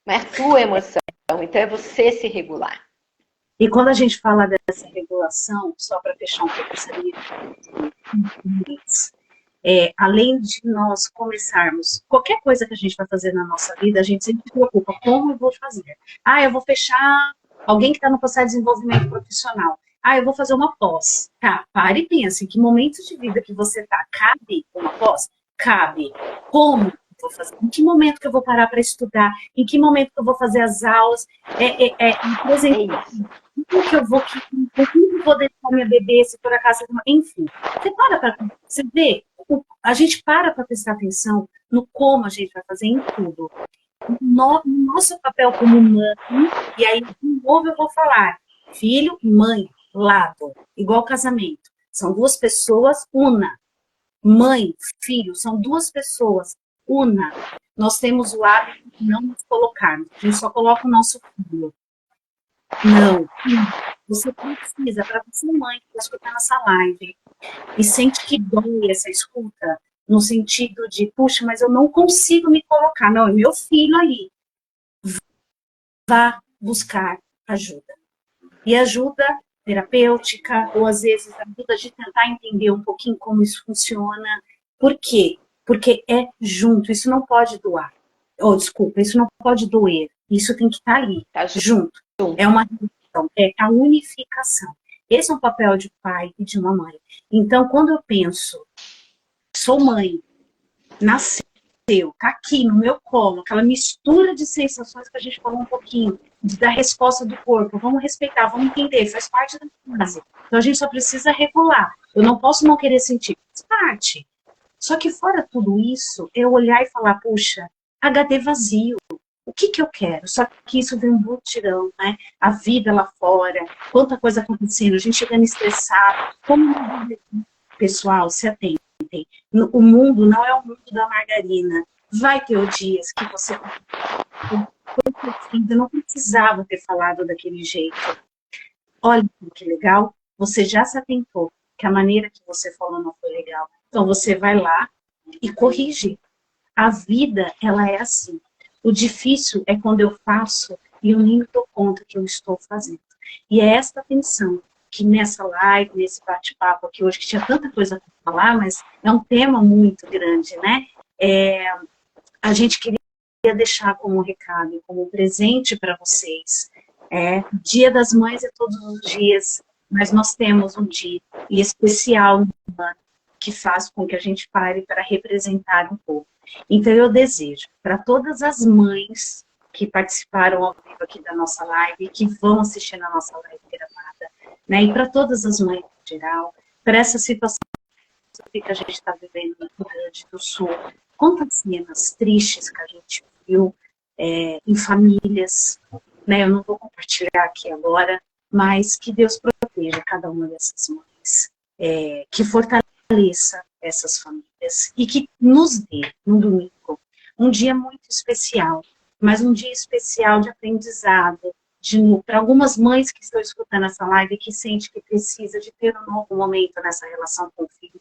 Não é a tua emoção, então é você se regular. E quando a gente fala dessa regulação, só para fechar um pouco essa linha, além de nós começarmos, qualquer coisa que a gente vai fazer na nossa vida, a gente sempre se preocupa, como eu vou fazer? Eu vou fechar alguém que está no processo de desenvolvimento profissional. Eu vou fazer uma pós. Tá, pare e pense, em que momento de vida que você tá? Cabe uma pós? Cabe. Como eu vou fazer? Em que momento que eu vou parar para estudar? Em que momento que eu vou fazer as aulas? Por exemplo, como que eu vou deixar minha bebê, se por acaso... Enfim, você vê, a gente para prestar atenção no como a gente vai fazer em tudo. No nosso papel como mãe, e aí, de novo eu vou falar, filho e mãe, lado, igual casamento. São duas pessoas, una. Mãe, filho, são duas pessoas, una. Nós temos o hábito de não nos colocarmos. A gente só coloca o nosso filho. Não. Você precisa, para você, mãe, que está escutando essa live, e sente que dói essa escuta, no sentido de, puxa, mas eu não consigo me colocar. Não, é meu filho ali. vá buscar ajuda. E ajuda terapêutica, ou às vezes ajuda de tentar entender um pouquinho como isso funciona. Por quê? Porque é junto, isso não pode doar. Oh, desculpa, isso não pode doer. Isso tem que estar ali, Tá junto. É uma relação, é a unificação. Esse é um papel de pai e de uma mãe. Então, quando eu penso, sou mãe, nasceu, tá aqui no meu colo, aquela mistura de sensações que a gente falou um pouquinho, da resposta do corpo, vamos respeitar, vamos entender, faz parte da fase. Então a gente só precisa regular. Eu não posso não querer sentir, faz parte. Só que fora tudo isso, eu olhar e falar, puxa, HD vazio, o que que eu quero? Só que isso vem um mutirão, né? A vida lá fora, quanta coisa acontecendo, a gente chegando estressado, como pessoal, se atende. O mundo não é o mundo da margarina. Vai ter dias que você não precisava ter falado daquele jeito. Olha que legal, você já se atentou que a maneira que você falou não foi legal. Então você vai lá e corrige. A vida, ela é assim. O difícil é quando eu faço e eu nem me dou conta que eu estou fazendo. E é esta atenção que nessa live, nesse bate-papo aqui hoje, que tinha tanta coisa para falar, mas é um tema muito grande, né? A gente queria deixar como recado, como presente para vocês. Dia das Mães é todos os dias, mas nós temos um dia especial no ano que faz com que a gente pare para representar um pouco. Então eu desejo para todas as mães que participaram ao vivo aqui da nossa live, que vão assistir na nossa live gravada, né? E para todas as mães em geral, para essa situação que a gente está vivendo no Rio Grande do Sul, quantas cenas tristes que a gente viu em famílias, né? Eu não vou compartilhar aqui agora, mas que Deus proteja cada uma dessas mães, que fortaleça essas famílias e que nos dê, no domingo, um dia muito especial, mas um dia especial de aprendizado, para algumas mães que estão escutando essa live e que sente que precisa de ter um novo momento nessa relação com o filho,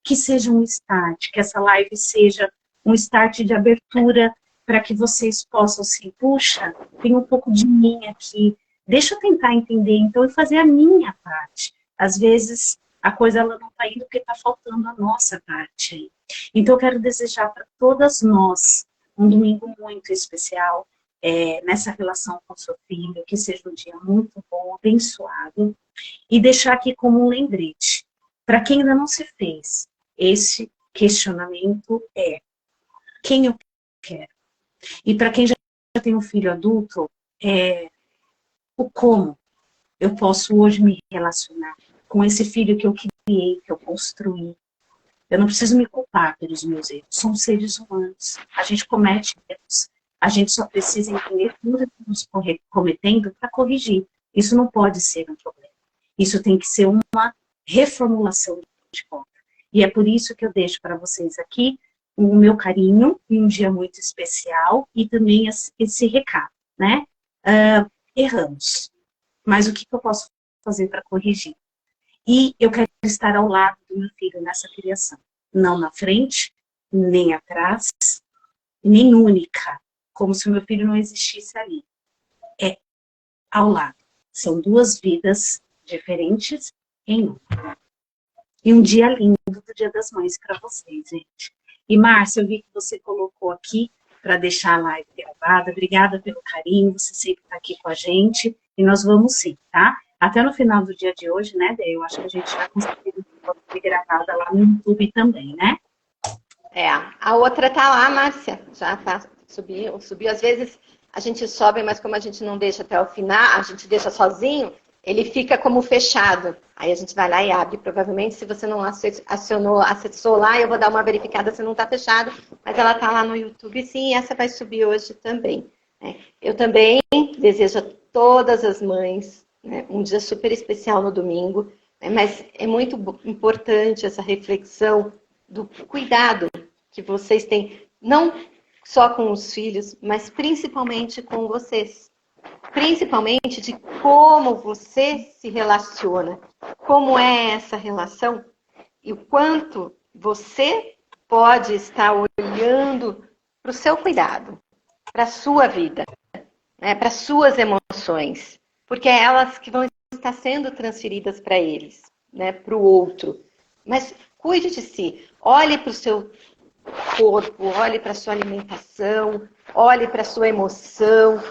que seja um start, que essa live seja um start de abertura para que vocês possam assim, puxa, tem um pouco de mim aqui, deixa eu tentar entender então e fazer a minha parte. Às vezes a coisa ela não está indo porque está faltando a nossa parte. Então eu quero desejar para todas nós um domingo muito especial, nessa relação com o seu filho, que seja um dia muito bom, abençoado, e deixar aqui como um lembrete, para quem ainda não se fez esse questionamento quem eu quero. E para quem já tem um filho adulto, o como eu posso hoje me relacionar com esse filho que eu criei, que eu construí. Eu não preciso me culpar pelos meus erros. Somos seres humanos. A gente comete erros. A gente só precisa entender tudo que estamos cometendo para corrigir. Isso não pode ser um problema. Isso tem que ser uma reformulação de conta. E é por isso que eu deixo para vocês aqui o meu carinho e um dia muito especial e também esse recado, né? Erramos. Mas o que eu posso fazer para corrigir? E eu quero estar ao lado do meu filho nessa criação. Não na frente, nem atrás, nem única. Como se o meu filho não existisse ali. É ao lado. São duas vidas diferentes em um. E um dia lindo do Dia das Mães para vocês, gente. E, Márcia, eu vi que você colocou aqui para deixar a live gravada. Obrigada pelo carinho, você sempre está aqui com a gente. E nós vamos sim, tá? Até no final do dia de hoje, né, Dê? Eu acho que a gente vai conseguir ver gravada lá no YouTube também, né? A outra tá lá, Márcia. Já tá, subiu. Às vezes a gente sobe, mas como a gente não deixa até o final, a gente deixa sozinho, ele fica como fechado. Aí a gente vai lá e abre. Provavelmente, se você não acessou lá, eu vou dar uma verificada se não está fechado. Mas ela está lá no YouTube, sim, e essa vai subir hoje também. Eu também desejo a todas as mães, né, um dia super especial no domingo. Mas é muito importante essa reflexão do cuidado que vocês têm, não só com os filhos, mas principalmente com vocês. Principalmente de como você se relaciona, como é essa relação e o quanto você pode estar olhando para o seu cuidado, para a sua vida. né, para suas emoções, porque é elas que vão estar sendo transferidas para eles, né, para o outro. Mas cuide de si, olhe para o seu corpo, olhe para a sua alimentação, olhe para a sua emoção,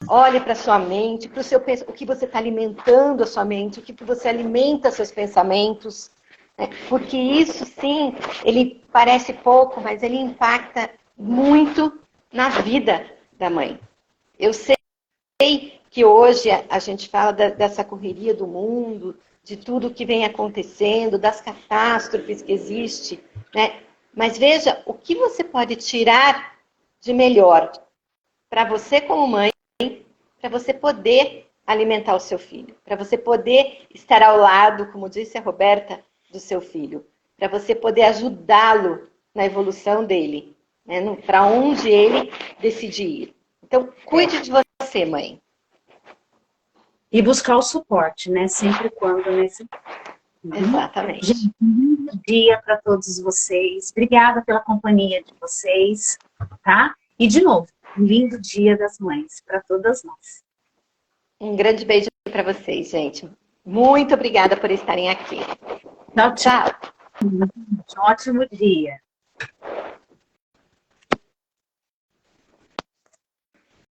olhe para a sua mente, para o que você está alimentando a sua mente, o que você alimenta seus pensamentos, né? Porque isso sim, ele parece pouco, mas ele impacta muito na vida da mãe. Eu sei que hoje a gente fala dessa correria do mundo, de tudo que vem acontecendo, das catástrofes que existem, né? Mas veja o que você pode tirar de melhor para você como mãe, para você poder alimentar o seu filho, para você poder estar ao lado, como disse a Roberta, do seu filho, para você poder ajudá-lo na evolução dele, né? Para onde ele decidir ir. Então, cuide de você, mãe. E buscar o suporte, né? Sempre quando necessário. Exatamente. Gente, um bom dia para todos vocês. Obrigada pela companhia de vocês, tá? E, de novo, um lindo Dia das Mães para todas nós. Um grande beijo para vocês, gente. Muito obrigada por estarem aqui. Tchau, tchau. Tchau. Um ótimo dia.